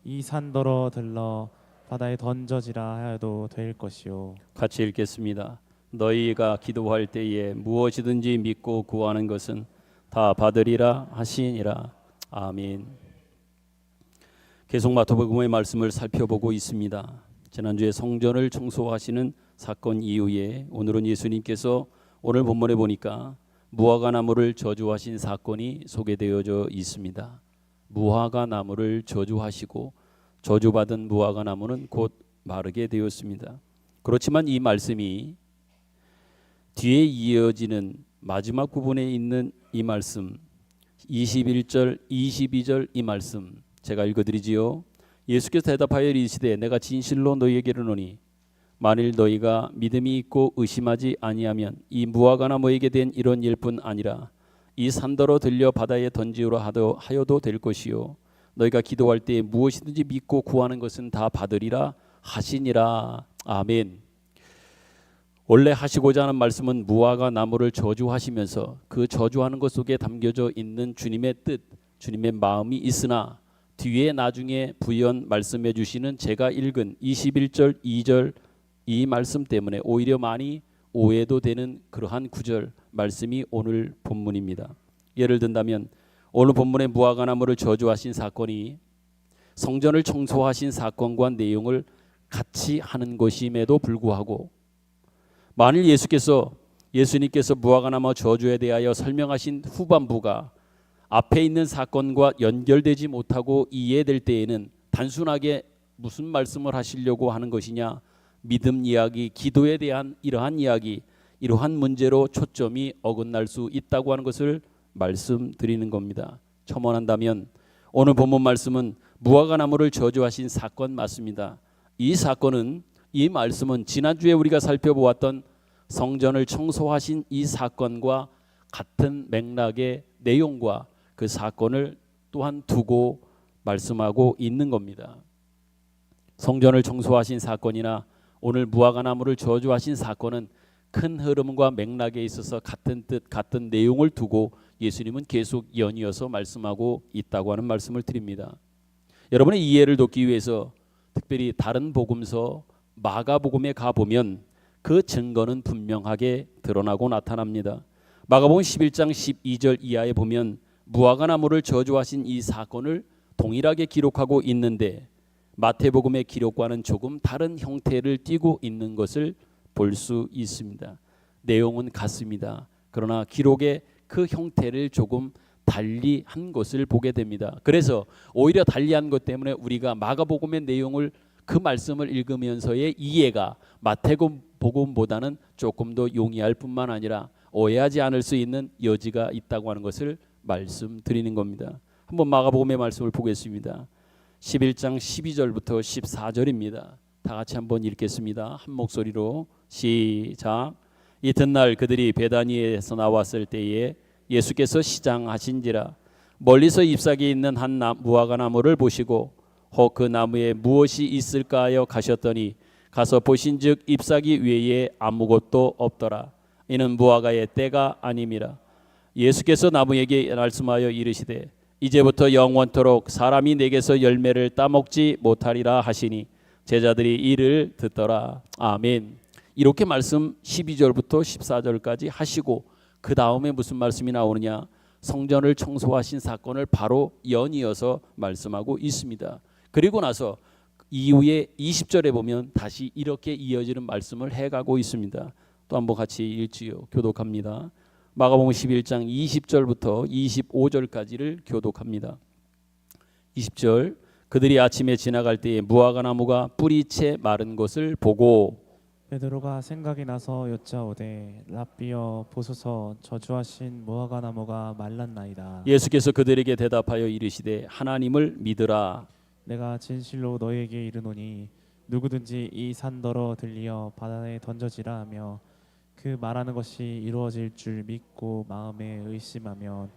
이 산더러 들러 바다에 던져지라 하여도 될 것이요. 같이 읽겠습니다. 너희가 기도할 때에 무엇이든지 믿고 구하는 것은 다 받으리라 하시니라. 아멘. 계속 마태복음의 말씀을 살펴보고 있습니다. 지난주에 성전을 청소하시는 사건 이후에 오늘은 예수님께서 오늘 본문에 보니까 무화과 나무를 저주하신 사건이 소개되어져 있습니다. 무화과 나무를 저주하시고 저주받은 무화과 나무는 곧 마르게 되었습니다. 그렇지만 이 말씀이 뒤에 이어지는 마지막 부분에 있는 이 말씀 21절 22절 이 말씀 제가 읽어드리지요. 예수께서 대답하여 이르시되 내가 진실로 너희에게 이르노니 만일 너희가 믿음이 있고 의심하지 아니하면 이 무화과 나무에게 된 이런 일뿐 아니라 이 산더러 들려 바다에 던지우라 하여도 될 것이요 너희가 기도할 때 무엇이든지 믿고 구하는 것은 다 받으리라 하시니라. 아멘. 원래 하시고자 하는 말씀은 무화과 나무를 저주하시면서 그 저주하는 것 속에 담겨져 있는 주님의 뜻, 주님의 마음이 있으나 뒤에 나중에 부연 말씀해 주시는 제가 읽은 21절 2절 이 말씀 때문에 오히려 많이 오해도 되는 그러한 구절 말씀이 오늘 본문입니다. 예를 든다면 오늘 본문의 무화과 나무를 저주하신 사건이 성전을 청소하신 사건과 내용을 같이 하는 것임에도 불구하고 만일 예수님께서 무화과 나무 저주에 대하여 설명하신 후반부가 앞에 있는 사건과 연결되지 못하고 이해될 때에는 단순하게 무슨 말씀을 하시려고 하는 것이냐 믿음 이야기, 기도에 대한 이러한 이야기, 이러한 문제로 초점이 어긋날 수 있다고 하는 것을 말씀드리는 겁니다. 첨언한다면 오늘 본문 말씀은 무화과 나무를 저주하신 사건 맞습니다. 이 사건은 이 말씀은 지난주에 우리가 살펴보았던 성전을 청소하신 이 사건과 같은 맥락의 내용과 그 사건을 또한 두고 말씀하고 있는 겁니다. 성전을 청소하신 사건이나 오늘 무화과 나무를 저주하신 사건은 큰 흐름과 맥락에 있어서 같은 뜻, 같은 내용을 두고 예수님은 계속 연이어서 말씀하고 있다고 하는 말씀을 드립니다. 여러분의 이해를 돕기 위해서 특별히 다른 복음서 마가복음에 가보면 그 증거는 분명하게 드러나고 나타납니다. 마가복음 11장 12절 이하에 보면 무화과 나무를 저주하신 이 사건을 동일하게 기록하고 있는데 마태복음의 기록과는 조금 다른 형태를 띠고 있는 것을 볼 수 있습니다. 내용은 같습니다. 그러나 기록의 그 형태를 조금 달리한 것을 보게 됩니다. 그래서 오히려 달리한 것 때문에 우리가 마가복음의 내용을 그 말씀을 읽으면서의 이해가 마태복음보다는 조금 더 용이할 뿐만 아니라 오해하지 않을 수 있는 여지가 있다고 하는 것을 말씀드리는 겁니다. 한번 마가복음의 말씀을 보겠습니다. 11장 12절부터 14절입니다. 다 같이 한번 읽겠습니다. 한 목소리로 시작. 이튿날 그들이 베다니에서 나왔을 때에 예수께서 시장하신지라 멀리서 잎사귀 있는 한 무화과 나무를 보시고 혹 그 나무에 무엇이 있을까 하여 가셨더니 가서 보신즉 잎사귀 외에 아무것도 없더라. 이는 무화과의 때가 아님이라. 예수께서 나무에게 말씀하여 이르시되 이제부터 영원토록 사람이 내게서 열매를 따먹지 못하리라 하시니 제자들이 이를 듣더라. 아멘. 이렇게 말씀 12절부터 14절까지 하시고 그 다음에 무슨 말씀이 나오느냐? 성전을 청소하신 사건을 바로 연이어서 말씀하고 있습니다. 그리고 나서 이후에 20절에 보면 다시 이렇게 이어지는 말씀을 해가고 있습니다. 또 한번 같이 읽지요. 교독합니다. 마가복음 11장 20절부터 25절까지를 교독합니다. 20절 그들이 아침에 지나갈 때에 무화과 나무가 뿌리채 마른 것을 보고 베드로가 생각이 나서 여짜오되 랍비여 보소서 저주하신 무화과 나무가 말랐나이다. 예수께서 그들에게 대답하여 이르시되 하나님을 믿으라. 내가 진실로 너희에게 이르노니 누구든지 이 산더러 들리어 바다에 던져지라 하며 그 말하는 것이 이루어질 줄 믿고 마음에 의심하면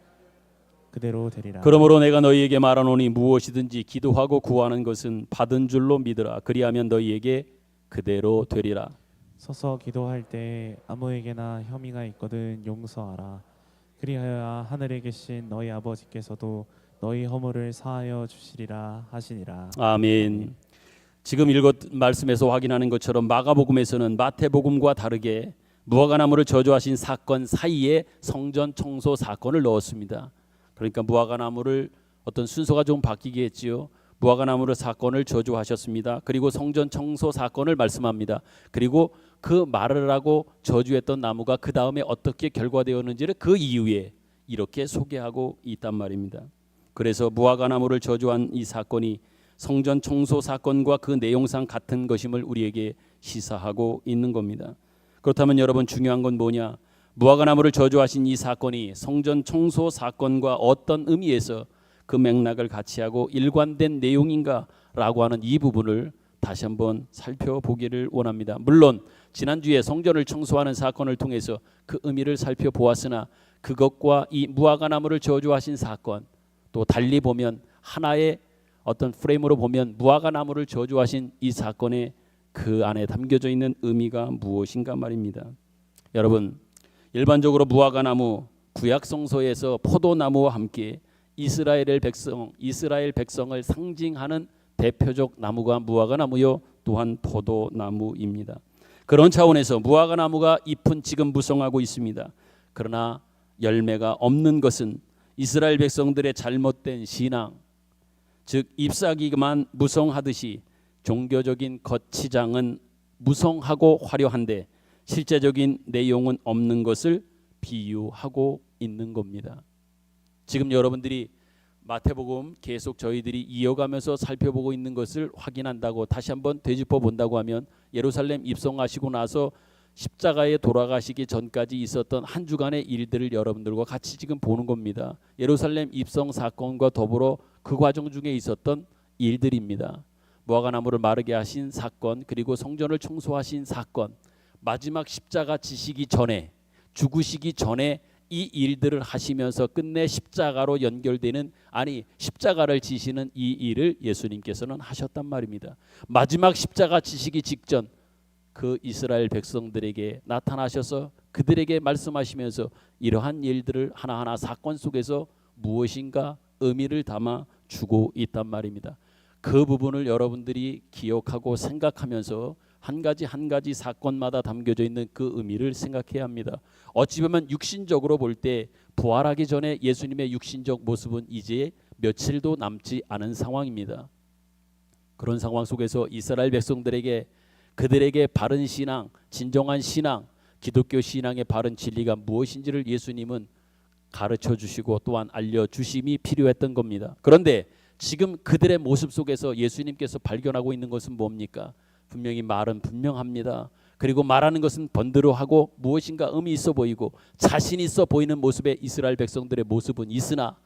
그대로 되리라. 그러므로 내가 너희에게 말하노니 무엇이든지 기도하고 구하는 것은 받은 줄로 믿으라. 그리하면 너희에게 그대로 되리라. 서서 기도할 때 아무에게나 혐의가 있거든 용서하라. 그리하여야 하늘에 계신 너희 아버지께서도 너희 허물을 사하여 주시리라 하시니라. 아멘. 지금 읽었 말씀에서 확인하는 것처럼 마가복음에서는 마태복음과 다르게 무화과나무를 저주하신 사건 사이에 성전 청소 사건을 넣었습니다. 그러니까 무화과나무를 어떤 순서가 좀 바뀌게 했지요. 무화과나무를 사건을 저주하셨습니다. 그리고 성전 청소 사건을 말씀합니다. 그리고 그 말을 하고 저주했던 나무가 그 다음에 어떻게 결과되었는지를 그 이후에 이렇게 소개하고 있단 말입니다. 그래서 무화과나무를 저주한 이 사건이 성전 청소 사건과 그 내용상 같은 것임을 우리에게 시사하고 있는 겁니다. 그렇다면 여러분 중요한 건 뭐냐? 무화과나무를 저주하신 이 사건이 성전 청소 사건과 어떤 의미에서 그 맥락을 같이 하고 일관된 내용인가라고 하는 이 부분을 다시 한번 살펴보기를 원합니다. 물론 지난주에 성전을 청소하는 사건을 통해서 그 의미를 살펴보았으나 그것과 이 무화과나무를 저주하신 사건 또 달리 보면 하나의 어떤 프레임으로 보면 무화과나무를 저주하신 이 사건의 그 안에 담겨져 있는 의미가 무엇인가 말입니다. 여러분 일반적으로 무화과나무 구약 성서에서 포도나무와 함께 이스라엘 백성을 상징하는 대표적 나무가 무화과나무요 또한 포도나무입니다. 그런 차원에서 무화과나무가 잎은 지금 무성하고 있습니다. 그러나 열매가 없는 것은 이스라엘 백성들의 잘못된 신앙, 즉 잎사귀만 무성하듯이 종교적인 겉치장은 무성하고 화려한데 실제적인 내용은 없는 것을 비유하고 있는 겁니다. 지금 여러분들이 마태복음 계속 저희들이 이어가면서 살펴보고 있는 것을 확인한다고 다시 한번 되짚어 본다고 하면 예루살렘 입성하시고 나서 십자가에 돌아가시기 전까지 있었던 한 주간의 일들을 여러분들과 같이 지금 보는 겁니다. 예루살렘 입성 사건과 더불어 그 과정 중에 있었던 일들입니다. 무화과나무를 마르게 하신 사건, 그리고 성전을 청소하신 사건, 마지막 십자가 지시기 전에, 죽으시기 전에 이 일들을 하시면서 끝내 십자가로 연결되는, 아니 십자가를 지시는 이 일을 예수님께서는 하셨단 말입니다. 마지막 십자가 지시기 직전 그 이스라엘 백성들에게 나타나셔서 그들에게 말씀하시면서 이러한 일들을 하나하나 사건 속에서 무엇인가 의미를 담아 주고 있단 말입니다. 그 부분을 여러분들이 기억하고 생각하면서 한 가지 사건마다 담겨져 있는 그 의미를 생각해야 합니다. 어찌 보면 육신적으로 볼 때 부활하기 전에 예수님의 육신적 모습은 이제 며칠도 남지 않은 상황입니다. 그런 상황 속에서 이스라엘 백성들에게 그들에게 바른 신앙, 진정한 신앙, 기독교 신앙의 바른 진리가 무엇인지를 예수님은 가르쳐 주시고 또한 알려주심이 필요했던 겁니다. 그런데 지금 그들의 모습 속에서 예수님께서 발견하고 있는 것은 뭡니까? 분명히 말은 분명합니다. 그리고 말하는 것은 번드러하고 무엇인가 의미 있어 보이고 자신 있어 보이는 모습의 이스라엘 백성들의 모습은 있으나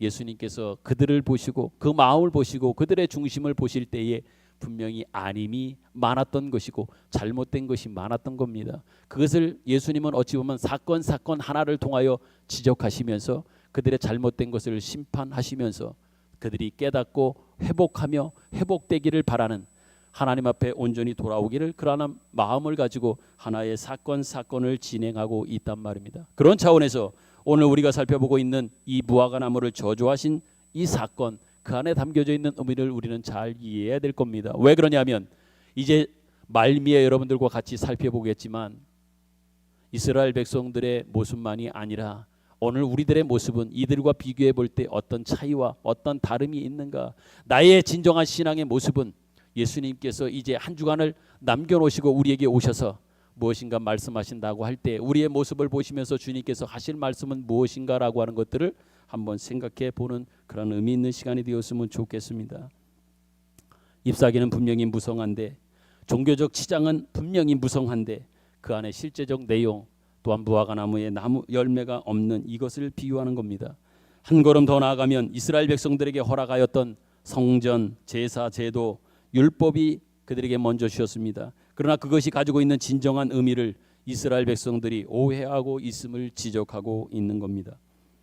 예수님께서 그들을 보시고 그 마음을 보시고 그들의 중심을 보실 때에 분명히 아님이 많았던 것이고 잘못된 것이 많았던 겁니다. 그것을 예수님은 어찌 보면 사건 하나를 통하여 지적하시면서 그들의 잘못된 것을 심판하시면서 그들이 깨닫고 회복하며 회복되기를 바라는, 하나님 앞에 온전히 돌아오기를 그러한 마음을 가지고 하나의 사건을 진행하고 있단 말입니다. 그런 차원에서 오늘 우리가 살펴보고 있는 이 무화과나무를 저주하신 이 사건, 그 안에 담겨져 있는 의미를 우리는 잘 이해해야 될 겁니다. 왜 그러냐면 이제 말미에 여러분들과 같이 살펴보겠지만 이스라엘 백성들의 모습만이 아니라 오늘 우리들의 모습은 이들과 비교해 볼 때 어떤 차이와 어떤 다름이 있는가, 나의 진정한 신앙의 모습은 예수님께서 이제 한 주간을 남겨놓으시고 우리에게 오셔서 무엇인가 말씀하신다고 할 때 우리의 모습을 보시면서 주님께서 하실 말씀은 무엇인가라고 하는 것들을 한번 생각해 보는 그런 의미 있는 시간이 되었으면 좋겠습니다. 잎사귀는 분명히 무성한데, 종교적 치장은 분명히 무성한데 그 안에 실제적 내용 또한 무화과나무에 나무 열매가 없는 이것을 비유하는 겁니다. 한 걸음 더 나아가면 이스라엘 백성들에게 허락하였던 성전, 제사, 제도, 율법이 그들에게 먼저 주셨습니다. 그러나 그것이 가지고 있는 진정한 의미를 이스라엘 백성들이 오해하고 있음을 지적하고 있는 겁니다.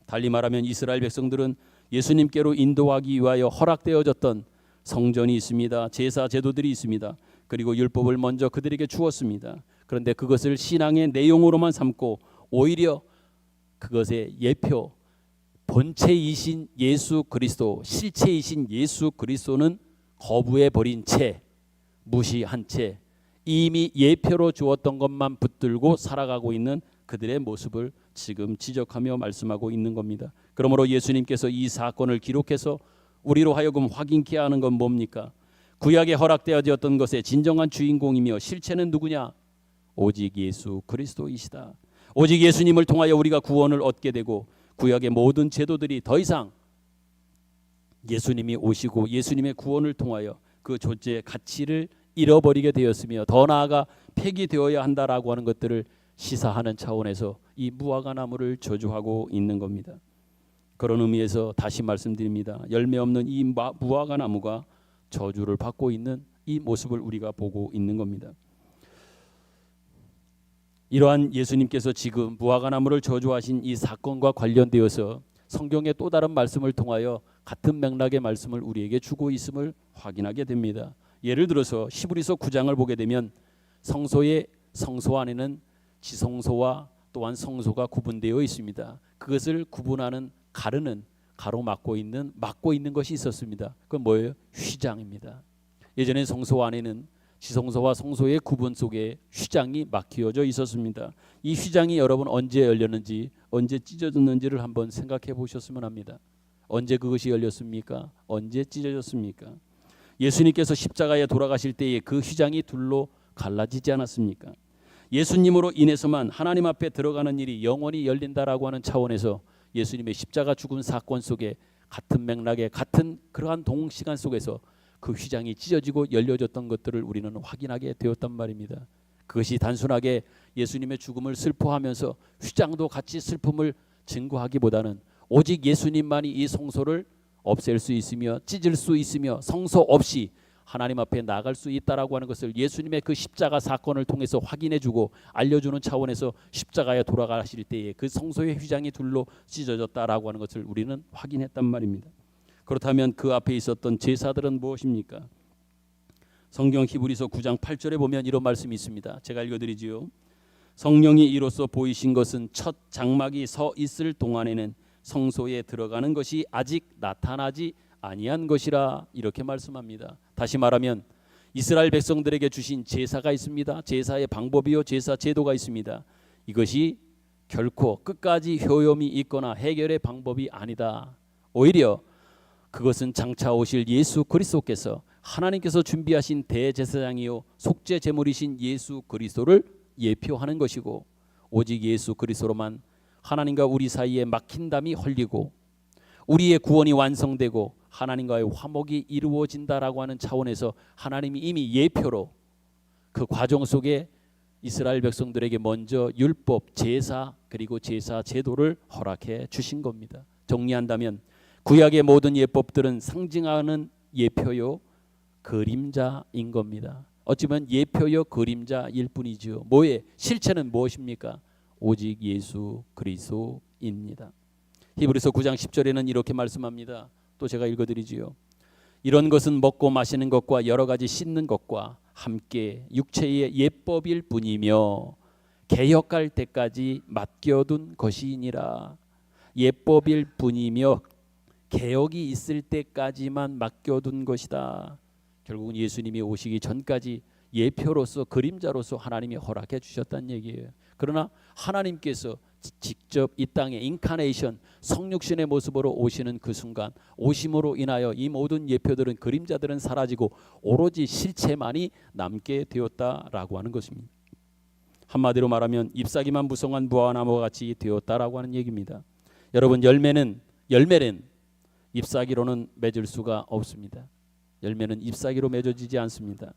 달리 말하면 이스라엘 백성들은 예수님께로 인도하기 위하여 허락되어졌던 성전이 있습니다. 제사, 제도들이 있습니다. 그리고 율법을 먼저 그들에게 주었습니다. 그런데 그것을 신앙의 내용으로만 삼고 오히려 그것의 예표, 본체이신 예수 그리스도, 실체이신 예수 그리스도는 거부해 버린 채, 무시한 채 이미 예표로 주었던 것만 붙들고 살아가고 있는 그들의 모습을 지금 지적하며 말씀하고 있는 겁니다. 그러므로 예수님께서 이 사건을 기록해서 우리로 하여금 확인케 하는 건 뭡니까? 구약에 허락되어졌던 것의 진정한 주인공이며 실체는 누구냐? 오직 예수 그리스도이시다. 오직 예수님을 통하여 우리가 구원을 얻게 되고 구약의 모든 제도들이 더 이상 예수님이 오시고 예수님의 구원을 통하여 그 존재의 가치를 잃어버리게 되었으며 더 나아가 폐기되어야 한다라고 하는 것들을 시사하는 차원에서 이 무화과나무를 저주하고 있는 겁니다. 그런 의미에서 다시 말씀드립니다. 열매 없는 이 무화과나무가 저주를 받고 있는 이 모습을 우리가 보고 있는 겁니다. 이러한 예수님께서 지금 무화과나무를 저주하신 이 사건과 관련되어서 성경의 또 다른 말씀을 통하여 같은 맥락의 말씀을 우리에게 주고 있음을 확인하게 됩니다. 예를 들어서 히브리서 9장을 보게 되면 성소의 성소 안에는 지성소와 또한 성소가 구분되어 있습니다. 그것을 구분하는 가르는 가로막고 있는 것이 있었습니다. 그건 뭐예요? 휘장입니다. 예전에 성소 안에는 지성소와 성소의 구분 속에 휘장이 막히어져 있었습니다. 이 휘장이 여러분 언제 열렸는지 언제 찢어졌는지를 한번 생각해 보셨으면 합니다. 언제 그것이 열렸습니까? 언제 찢어졌습니까? 예수님께서 십자가에 돌아가실 때에 그 휘장이 둘로 갈라지지 않았습니까? 예수님으로 인해서만 하나님 앞에 들어가는 일이 영원히 열린다라고 하는 차원에서 예수님의 십자가 죽은 사건 속에 같은 맥락의 같은 그러한 동시간 속에서 그 휘장이 찢어지고 열려졌던 것들을 우리는 확인하게 되었단 말입니다. 그것이 단순하게 예수님의 죽음을 슬퍼하면서 휘장도 같이 슬픔을 증거하기보다는 오직 예수님만이 이 성소를 없앨 수 있으며 찢을 수 있으며 성소 없이 하나님 앞에 나갈 수 있다라고 하는 것을 예수님의 그 십자가 사건을 통해서 확인해주고 알려주는 차원에서 십자가에 돌아가실 때에 그 성소의 휘장이 둘로 찢어졌다라고 하는 것을 우리는 확인했단 말입니다. 그렇다면 그 앞에 있었던 제사들은 무엇입니까? 성경 히브리서 9장 8절에 보면 이런 말씀이 있습니다. 제가 읽어드리지요. 성령이 이로써 보이신 것은 첫 장막이 서 있을 동안에는 성소에 들어가는 것이 아직 나타나지 아니한 것이라 이렇게 말씀합니다. 다시 말하면 이스라엘 백성들에게 주신 제사가 있습니다. 제사의 방법이요 제사 제도가 있습니다. 이것이 결코 끝까지 효용이 있거나 해결의 방법이 아니다. 오히려 그것은 장차 오실 예수 그리스도께서 하나님께서 준비하신 대제사장이요 속죄 제물이신 예수 그리스도를 예표하는 것이고 오직 예수 그리스도로만 하나님과 우리 사이에 막힌 담이 헐리고 우리의 구원이 완성되고 하나님과의 화목이 이루어진다라고 하는 차원에서 하나님이 이미 예표로 그 과정 속에 이스라엘 백성들에게 먼저 율법, 제사 그리고 제사 제도를 허락해 주신 겁니다. 정리한다면 구약의 모든 예법들은 상징하는 예표요 그림자인 겁니다. 어찌보면 예표요 그림자일 뿐이죠. 뭐의 실체는 무엇입니까? 오직 예수 그리스도입니다. 히브리서 9장 10절에는 이렇게 말씀합니다. 또 제가 읽어드리지요. 이런 것은 먹고 마시는 것과 여러 가지 씻는 것과 함께 육체의 예법일 뿐이며 개혁할 때까지 맡겨둔 것이니라. 예법일 뿐이며 개혁이 있을 때까지만 맡겨둔 것이다. 결국은 예수님이 오시기 전까지 예표로서 그림자로서 하나님이 허락해 주셨다는 얘기예요. 그러나 하나님께서 직접 이 땅에 인카네이션 성육신의 모습으로 오시는 그 순간 오심으로 인하여 이 모든 예표들은 그림자들은 사라지고 오로지 실체만이 남게 되었다라고 하는 것입니다. 한마디로 말하면 잎사귀만 무성한 무화과나무와 같이 되었다라고 하는 얘기입니다. 여러분, 열매는 잎사귀로는 맺을 수가 없습니다. 열매는 잎사귀로 맺어지지 않습니다.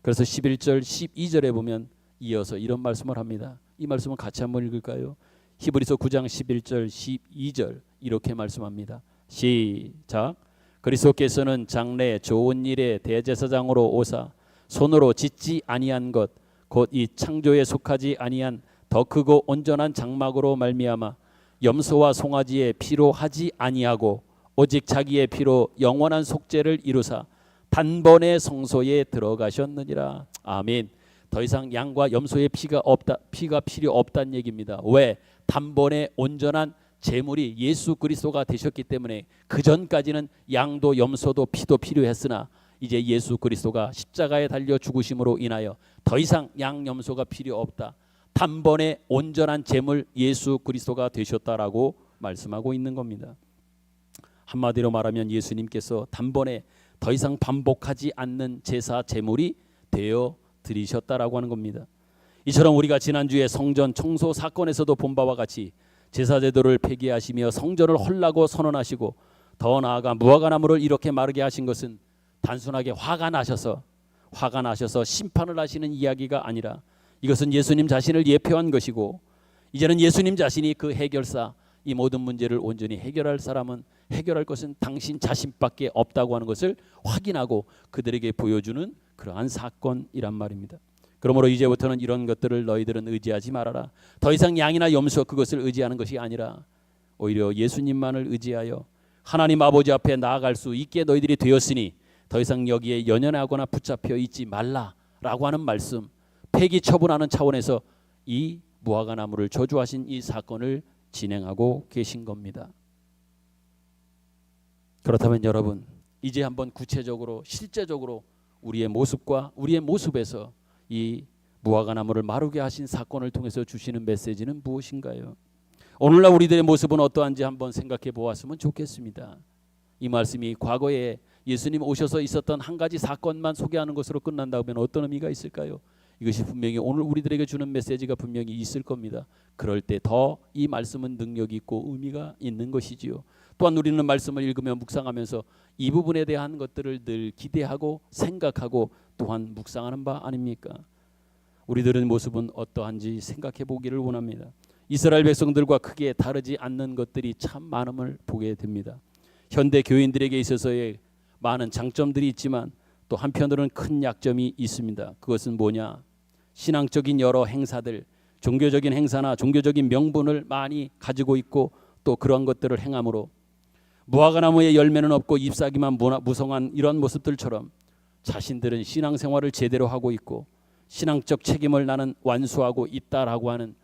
그래서 11절 12절에 보면 이어서 이런 말씀을 합니다. 이 말씀을 같이 한번 읽을까요? 히브리서 9장 11절 12절 이렇게 말씀합니다. 시작. 그리스도께서는 장래 좋은 일의 대제사장으로 오사 손으로 짓지 아니한 것 곧 이 창조에 속하지 아니한 더 크고 온전한 장막으로 말미암아 염소와 송아지의 피로 하지 아니하고 오직 자기의 피로 영원한 속죄를 이루사 단번에 성소에 들어가셨느니라. 아멘. 더 이상 양과 염소의 피가 필요 없다는 얘기입니다. 왜? 단번에 온전한 제물이 예수 그리스도가 되셨기 때문에 그 전까지는 양도 염소도 피도 필요했으나 이제 예수 그리스도가 십자가에 달려 죽으심으로 인하여 더 이상 양 염소가 필요 없다. 단번에 온전한 제물 예수 그리스도가 되셨다라고 말씀하고 있는 겁니다. 한마디로 말하면 예수님께서 단번에 더 이상 반복하지 않는 제사 제물이 되어 드리셨다라고 하는 겁니다. 이처럼 우리가 지난주에 성전 청소 사건에서도 본 바와 같이 제사 제도를 폐기하시며 성전을 헐라고 선언하시고 더 나아가 무화과나무를 이렇게 마르게 하신 것은 단순하게 화가 나셔서 심판을 하시는 이야기가 아니라 이것은 예수님 자신을 예표한 것이고 이제는 예수님 자신이 그 해결사, 이 모든 문제를 온전히 해결할 것은 당신 자신밖에 없다고 하는 것을 확인하고 그들에게 보여주는 그러한 사건이란 말입니다. 그러므로 이제부터는 이런 것들을 너희들은 의지하지 말아라. 더 이상 양이나 염소 그것을 의지하는 것이 아니라 오히려 예수님만을 의지하여 하나님 아버지 앞에 나아갈 수 있게 너희들이 되었으니 더 이상 여기에 연연하거나 붙잡혀 있지 말라라고 하는 말씀, 폐기 처분하는 차원에서 이 무화과나무를 저주하신 이 사건을 진행하고 계신 겁니다. 그렇다면 여러분, 이제 한번 구체적으로 실제적으로 우리의 모습과 우리의 모습에서 이 무화과나무를 마르게 하신 사건을 통해서 주시는 메시지는 무엇인가요? 오늘날 우리들의 모습은 어떠한지 한번 생각해 보았으면 좋겠습니다. 이 말씀이 과거에 예수님 오셔서 있었던 한 가지 사건만 소개하는 것으로 끝난다면 어떤 의미가 있을까요? 이것이 분명히 오늘 우리들에게 주는 메시지가 분명히 있을 겁니다. 그럴 때 더 이 말씀은 능력이 있고 의미가 있는 것이지요. 또한 우리는 말씀을 읽으며 묵상하면서 이 부분에 대한 것들을 늘 기대하고 생각하고 또한 묵상하는 바 아닙니까? 우리들의 모습은 어떠한지 생각해 보기를 원합니다. 이스라엘 백성들과 크게 다르지 않는 것들이 참 많음을 보게 됩니다. 현대 교인들에게 있어서의 많은 장점들이 있지만 또 한편으로는 큰 약점이 있습니다. 그것은 뭐냐? 신앙적인 여러 행사들, 종교적인 행사나 종교적인 명분을 많이 가지고 있고 또 그런 것들을 행함으로 무화과나무에 열매는 없고 잎사귀만 무성한 이런 모습들처럼 자신들은 신앙생활을 제대로 하고 있고 신앙적 책임을 나는 완수하고 있다라고 하는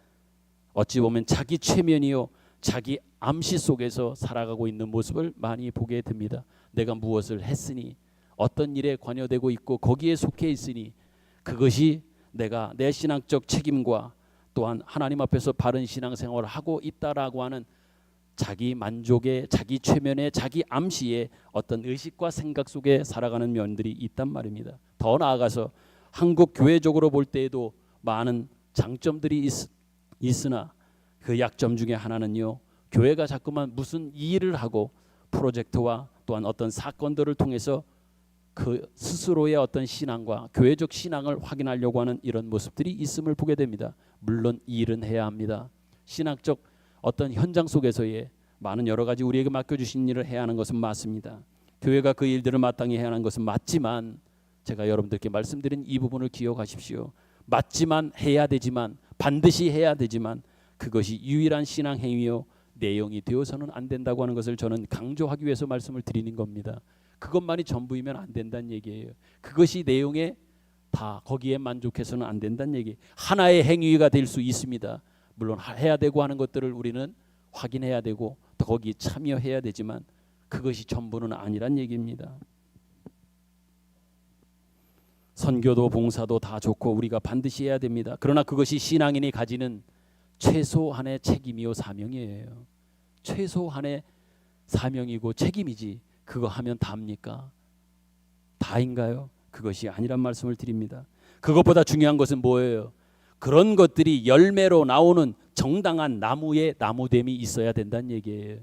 어찌 보면 자기 최면이요 자기 암시 속에서 살아가고 있는 모습을 많이 보게 됩니다. 내가 무엇을 했으니 어떤 일에 관여되고 있고 거기에 속해 있으니 그것이 내가 내 신앙적 책임과 또한 하나님 앞에서 바른 신앙생활을 하고 있다라고 하는 자기 만족의 자기 최면의 자기 암시의 어떤 의식과 생각 속에 살아가는 면들이 있단 말입니다. 더 나아가서 한국 교회적으로 볼 때에도 많은 장점들이 있으나 그 약점 중에 하나는요, 교회가 자꾸만 무슨 일을 하고 프로젝트와 또한 어떤 사건들을 통해서 그 스스로의 어떤 신앙과 교회적 신앙을 확인하려고 하는 이런 모습들이 있음을 보게 됩니다. 물론 일은 해야 합니다. 신학적 어떤 현장 속에서의 많은 여러 가지 우리에게 맡겨주신 일을 해야 하는 것은 맞습니다. 교회가 그 일들을 마땅히 해야 하는 것은 맞지만 제가 여러분들께 말씀드린 이 부분을 기억하십시오. 맞지만 해야 되지만 반드시 해야 되지만 그것이 유일한 신앙 행위요 내용이 되어서는 안 된다고 하는 것을 저는 강조하기 위해서 말씀을 드리는 겁니다. 그것만이 전부이면 안 된다는 얘기예요. 그것이 내용에 다 거기에 만족해서는 안 된다는 얘기. 하나의 행위가 될 수 있습니다. 물론 해야 되고 하는 것들을 우리는 확인해야 되고 또 거기에 참여해야 되지만 그것이 전부는 아니란 얘기입니다. 선교도 봉사도 다 좋고 우리가 반드시 해야 됩니다. 그러나 그것이 신앙인이 가지는 최소한의 책임이요 사명이에요. 최소한의 사명이고 책임이지 그거 하면 다입니까? 다인가요? 그것이 아니란 말씀을 드립니다. 그것보다 중요한 것은 뭐예요? 그런 것들이 열매로 나오는 정당한 나무의 나무됨이 있어야 된다는 얘기예요.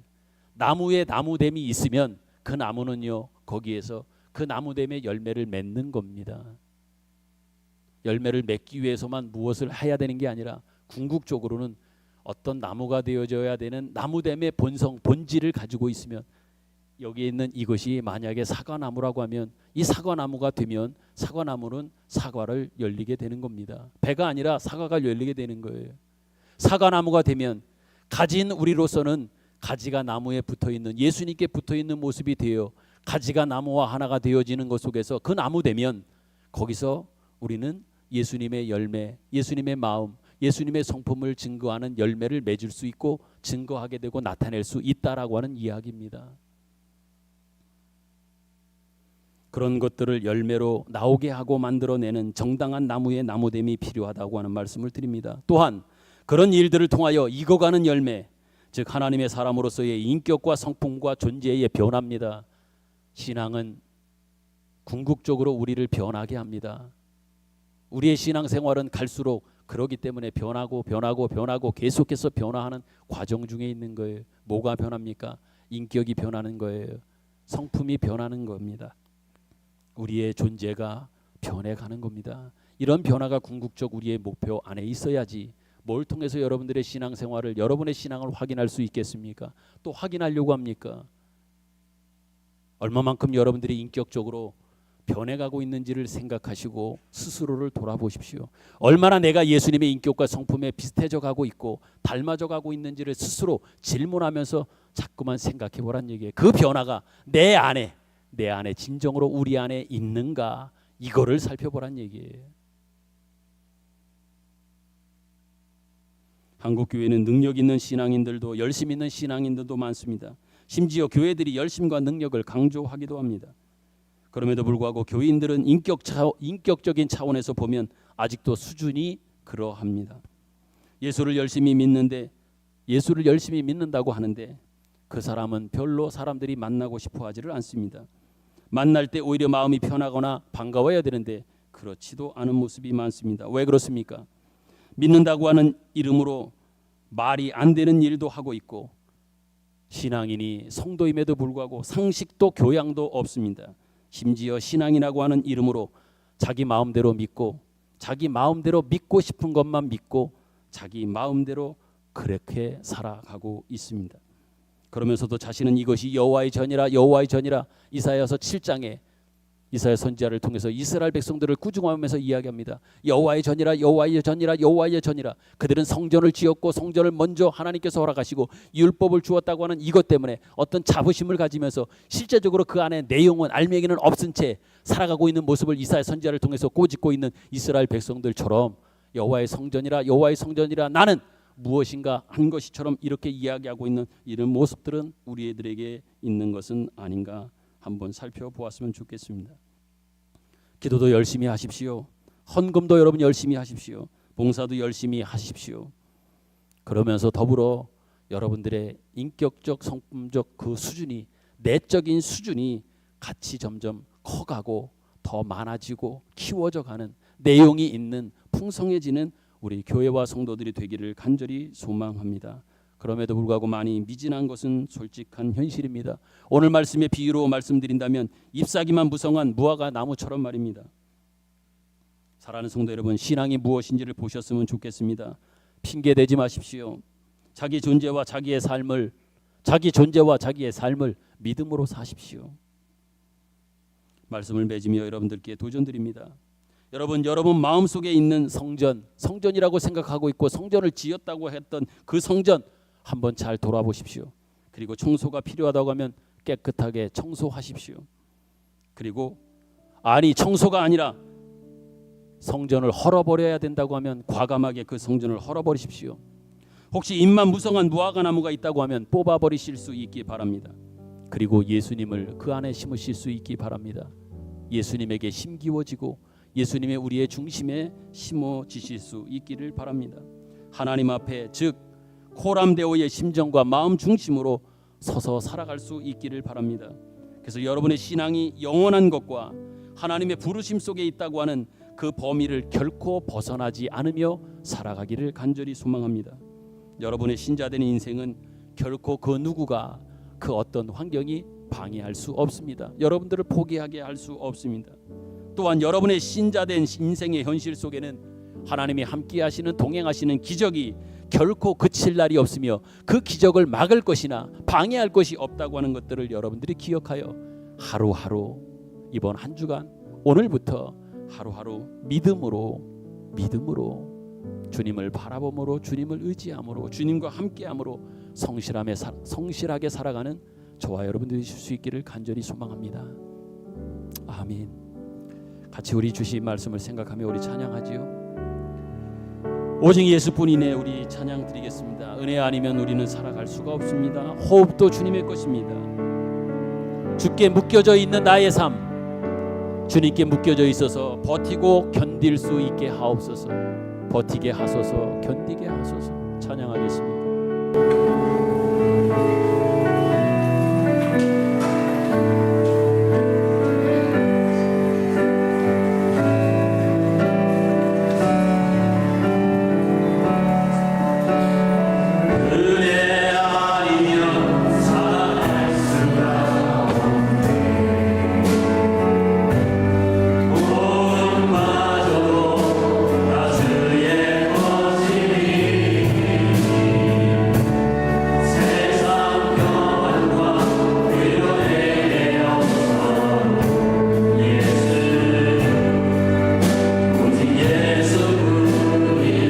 나무의 나무됨이 있으면 그 나무는요, 거기에서 그 나무됨의 열매를 맺는 겁니다. 열매를 맺기 위해서만 무엇을 해야 되는 게 아니라 궁극적으로는 어떤 나무가 되어져야 되는 나무됨의 본성, 본질을 가지고 있으면, 여기에 있는 이것이 만약에 사과나무라고 하면 이 사과나무가 되면 사과나무는 사과를 열리게 되는 겁니다. 배가 아니라 사과가 열리게 되는 거예요. 사과나무가 되면 가진 우리로서는 가지가 나무에 붙어있는, 예수님께 붙어있는 모습이 되어 가지가 나무와 하나가 되어지는 것 속에서 그 나무 되면 거기서 우리는 예수님의 열매, 예수님의 마음, 예수님의 성품을 증거하는 열매를 맺을 수 있고 증거하게 되고 나타낼 수 있다라고 하는 이야기입니다. 그런 것들을 열매로 나오게 하고 만들어내는 정당한 나무의 나무됨이 필요하다고 하는 말씀을 드립니다. 또한 그런 일들을 통하여 익어가는 열매, 즉 하나님의 사람으로서의 인격과 성품과 존재의 변화입니다. 신앙은 궁극적으로 우리를 변하게 합니다. 우리의 신앙생활은 갈수록 그러기 때문에 변하고 계속해서 변화하는 과정 중에 있는 거예요. 뭐가 변합니까? 인격이 변하는 거예요. 성품이 변하는 겁니다. 우리의 존재가 변해가는 겁니다. 이런 변화가 궁극적 우리의 목표 안에 있어야지 뭘 통해서 여러분들의 신앙생활을, 여러분의 신앙을 확인할 수 있겠습니까? 또 확인하려고 합니까? 얼마만큼 여러분들이 인격적으로 변해가고 있는지를 생각하시고 스스로를 돌아보십시오. 얼마나 내가 예수님의 인격과 성품에 비슷해져 가고 있고 닮아져 가고 있는지를 스스로 질문하면서 자꾸만 생각해 보란 얘기예요. 그 변화가 내 안에 진정으로 우리 안에 있는가, 이거를 살펴보란 얘기예요. 한국 교회는 능력 있는 신앙인들도, 열심 있는 신앙인들도 많습니다. 심지어 교회들이 열심과 능력을 강조하기도 합니다. 그럼에도 불구하고 교인들은 인격적인 차원에서 보면 아직도 수준이 그러합니다. 예수를 열심히 믿는다고 하는데 그 사람은 별로 사람들이 만나고 싶어 하지를 않습니다. 만날 때 오히려 마음이 편하거나 반가워야 되는데 그렇지도 않은 모습이 많습니다. 왜 그렇습니까? 믿는다고 하는 이름으로 말이 안 되는 일도 하고 있고, 신앙인이 성도임에도 불구하고 상식도 교양도 없습니다. 심지어 신앙이라고 하는 이름으로 자기 마음대로 믿고, 자기 마음대로 믿고 싶은 것만 믿고 자기 마음대로 그렇게 살아가고 있습니다. 그러면서도 자신은 이것이 여호와의 전이라 이사야서 7장에 이사야 선지자를 통해서 이스라엘 백성들을 꾸중하면서 이야기합니다. 여호와의 전이라. 그들은 성전을 지었고 성전을 먼저 하나님께서 허락하시고 율법을 주었다고 하는 이것 때문에 어떤 자부심을 가지면서 실제적으로 그 안에 내용은 알맹이는 없은 채 살아가고 있는 모습을 이사야 선지자를 통해서 꼬집고 있는 이스라엘 백성들처럼 여호와의 성전이라 나는 무엇인가 한 것이처럼 이렇게 이야기하고 있는 이런 모습들은 우리들에게 있는 것은 아닌가 한번 살펴보았으면 좋겠습니다. 기도도 열심히 하십시오. 헌금도 여러분 열심히 하십시오. 봉사도 열심히 하십시오. 그러면서 더불어 여러분들의 인격적, 성품적 그 수준이, 내적인 수준이 같이 점점 커가고 더 많아지고 키워져 가는, 내용이 있는 풍성해지는 우리 교회와 성도들이 되기를 간절히 소망합니다. 그럼에도 불구하고 많이 미진한 것은 솔직한 현실입니다. 오늘 말씀의 비유로 말씀드린다면 잎사귀만 무성한 무화과 나무처럼 말입니다. 사랑하는 성도 여러분, 신앙이 무엇인지를 보셨으면 좋겠습니다. 핑계대지 마십시오. 자기 존재와 자기의 삶을 믿음으로 사십시오. 말씀을 맺으며 여러분들께 도전드립니다. 여러분 마음속에 있는 성전이라고 생각하고 있고 성전을 지었다고 했던 그 성전 한번 잘 돌아보십시오. 그리고 청소가 필요하다고 하면 깨끗하게 청소하십시오. 그리고 청소가 아니라 성전을 헐어버려야 된다고 하면 과감하게 그 성전을 헐어버리십시오. 혹시 잎만 무성한 무화과 나무가 있다고 하면 뽑아버리실 수 있기 바랍니다. 그리고 예수님을 그 안에 심으실 수 있기 바랍니다. 예수님에게 심기워지고 예수님의 우리의 중심에 심어지실 수 있기를 바랍니다. 하나님 앞에 즉 코람데오의 심정과 마음 중심으로 서서 살아갈 수 있기를 바랍니다. 그래서 여러분의 신앙이 영원한 것과 하나님의 부르심 속에 있다고 하는 그 범위를 결코 벗어나지 않으며 살아가기를 간절히 소망합니다. 여러분의 신자된 인생은 결코 그 누구가 그 어떤 환경이 방해할 수 없습니다. 여러분들을 포기하게 할 수 없습니다. 또한 여러분의 신자된 인생의 현실 속에는 하나님이 함께 하시는 동행하시는 기적이 결코 그칠 날이 없으며 그 기적을 막을 것이나 방해할 것이 없다고 하는 것들을 여러분들이 기억하여 하루하루 이번 한 주간 오늘부터 하루하루 믿음으로 주님을 바라봄으로 주님을 의지함으로 주님과 함께함으로 성실하게 살아가는 저와 여러분들이 되실 수 있기를 간절히 소망합니다. 아멘. 같이 우리 주신 말씀을 생각하며 우리 찬양하지요. 오직 예수뿐이네. 우리 찬양 드리겠습니다. 은혜 아니면 우리는 살아갈 수가 없습니다. 호흡도 주님의 것입니다. 주께 묶여져 있는 나의 삶, 주님께 묶여져 있어서 버티고 견딜 수 있게 하옵소서. 버티게 하소서, 견디게 하소서. 찬양하겠습니다. 은혜 아니면 살아갈 수가 없네. 구원마저도 다 주의 것이니 세상 평안과 위로에 없어 예수 오직 예수뿐이네.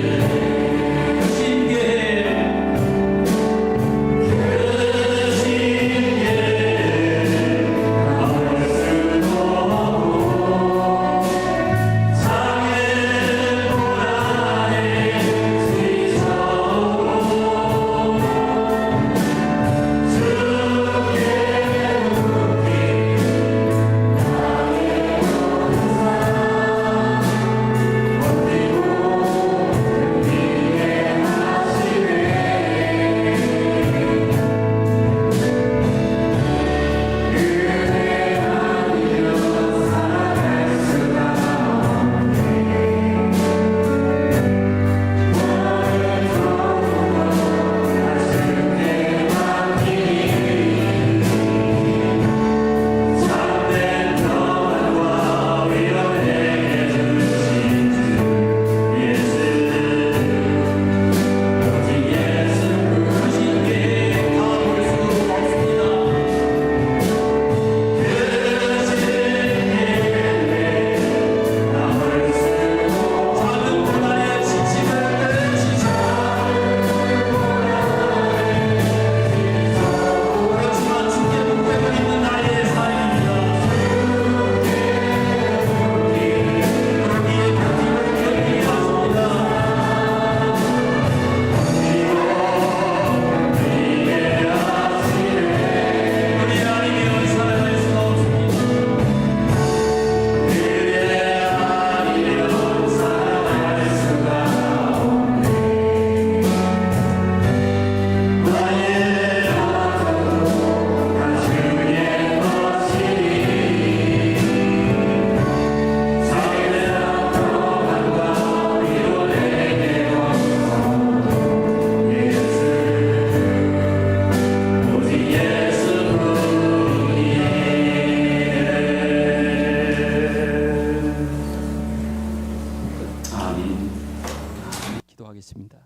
기도하겠습니다.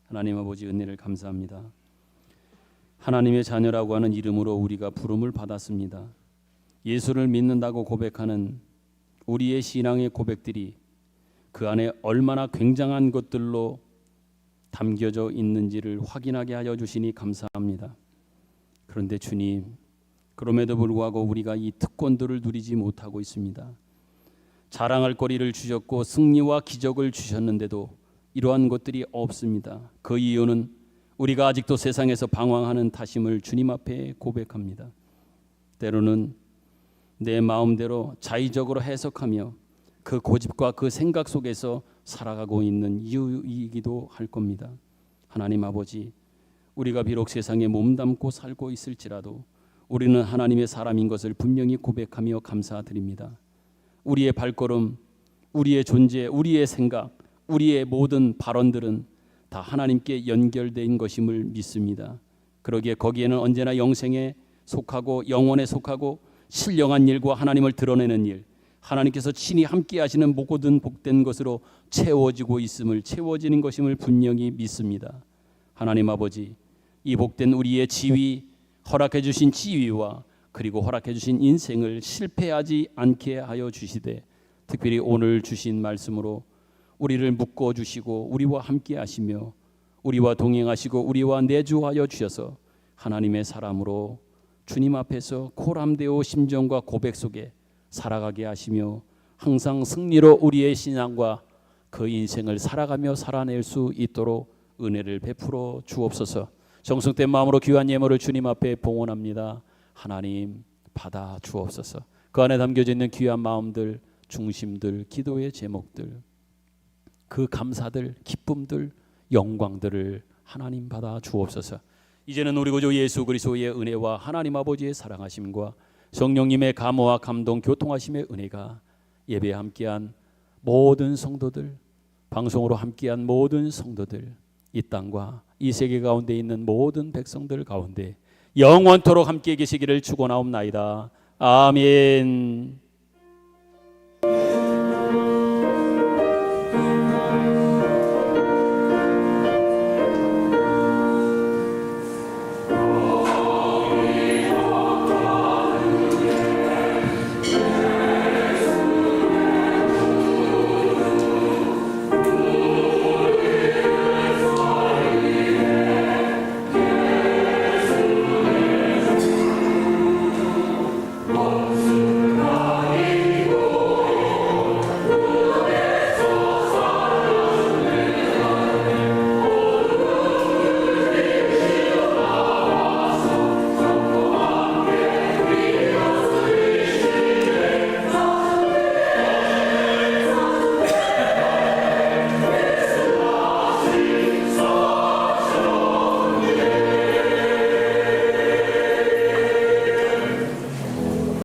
하나님 아버지 은혜를 감사합니다. 하나님의 자녀라고 하는 이름으로 우리가 부름을 받았습니다. 예수를 믿는다고 고백하는 우리의 신앙의 고백들이 그 안에 얼마나 굉장한 것들로 담겨져 있는지를 확인하게 하여 주시니 감사합니다. 그런데 주님, 그럼에도 불구하고 우리가 이 특권들을 누리지 못하고 있습니다. 자랑할 거리를 주셨고 승리와 기적을 주셨는데도 이러한 것들이 없습니다. 그 이유는 우리가 아직도 세상에서 방황하는 탓임을 주님 앞에 고백합니다. 때로는 내 마음대로 자의적으로 해석하며 그 고집과 그 생각 속에서 살아가고 있는 이유이기도 할 겁니다. 하나님 아버지, 우리가 비록 세상에 몸담고 살고 있을지라도 우리는 하나님의 사람인 것을 분명히 고백하며 감사드립니다. 우리의 발걸음, 우리의 존재, 우리의 생각, 우리의 모든 발언들은 다 하나님께 연결된 것임을 믿습니다. 그러기에 거기에는 언제나 영생에 속하고 영원에 속하고 신령한 일과 하나님을 드러내는 일, 하나님께서 친히 함께 하시는 모든 복된 것으로 채워지는 것임을 분명히 믿습니다. 하나님 아버지, 이 복된 우리의 지위, 허락해 주신 지위와 그리고 허락해 주신 인생을 실패하지 않게 하여 주시되, 특별히 오늘 주신 말씀으로 우리를 묶어 주시고 우리와 함께 하시며 우리와 동행하시고 우리와 내주하여 주셔서 하나님의 사람으로 주님 앞에서 코람데오 심정과 고백 속에 살아가게 하시며 항상 승리로 우리의 신앙과 그 인생을 살아가며 살아낼 수 있도록 은혜를 베풀어 주옵소서. 정성된 마음으로 귀한 예물을 주님 앞에 봉헌합니다. 하나님 받아 주옵소서. 그 안에 담겨져 있는 귀한 마음들, 중심들, 기도의 제목들, 그 감사들, 기쁨들, 영광들을 하나님 받아 주옵소서. 이제는 우리 구주 예수 그리스도의 은혜와 하나님 아버지의 사랑하심과 성령님의 감화와 감동 교통하심의 은혜가 예배에 함께한 모든 성도들, 방송으로 함께한 모든 성도들, 이 땅과 이 세계 가운데 있는 모든 백성들 가운데 영원토록 함께 계시기를 축원하옵나이다. 아멘.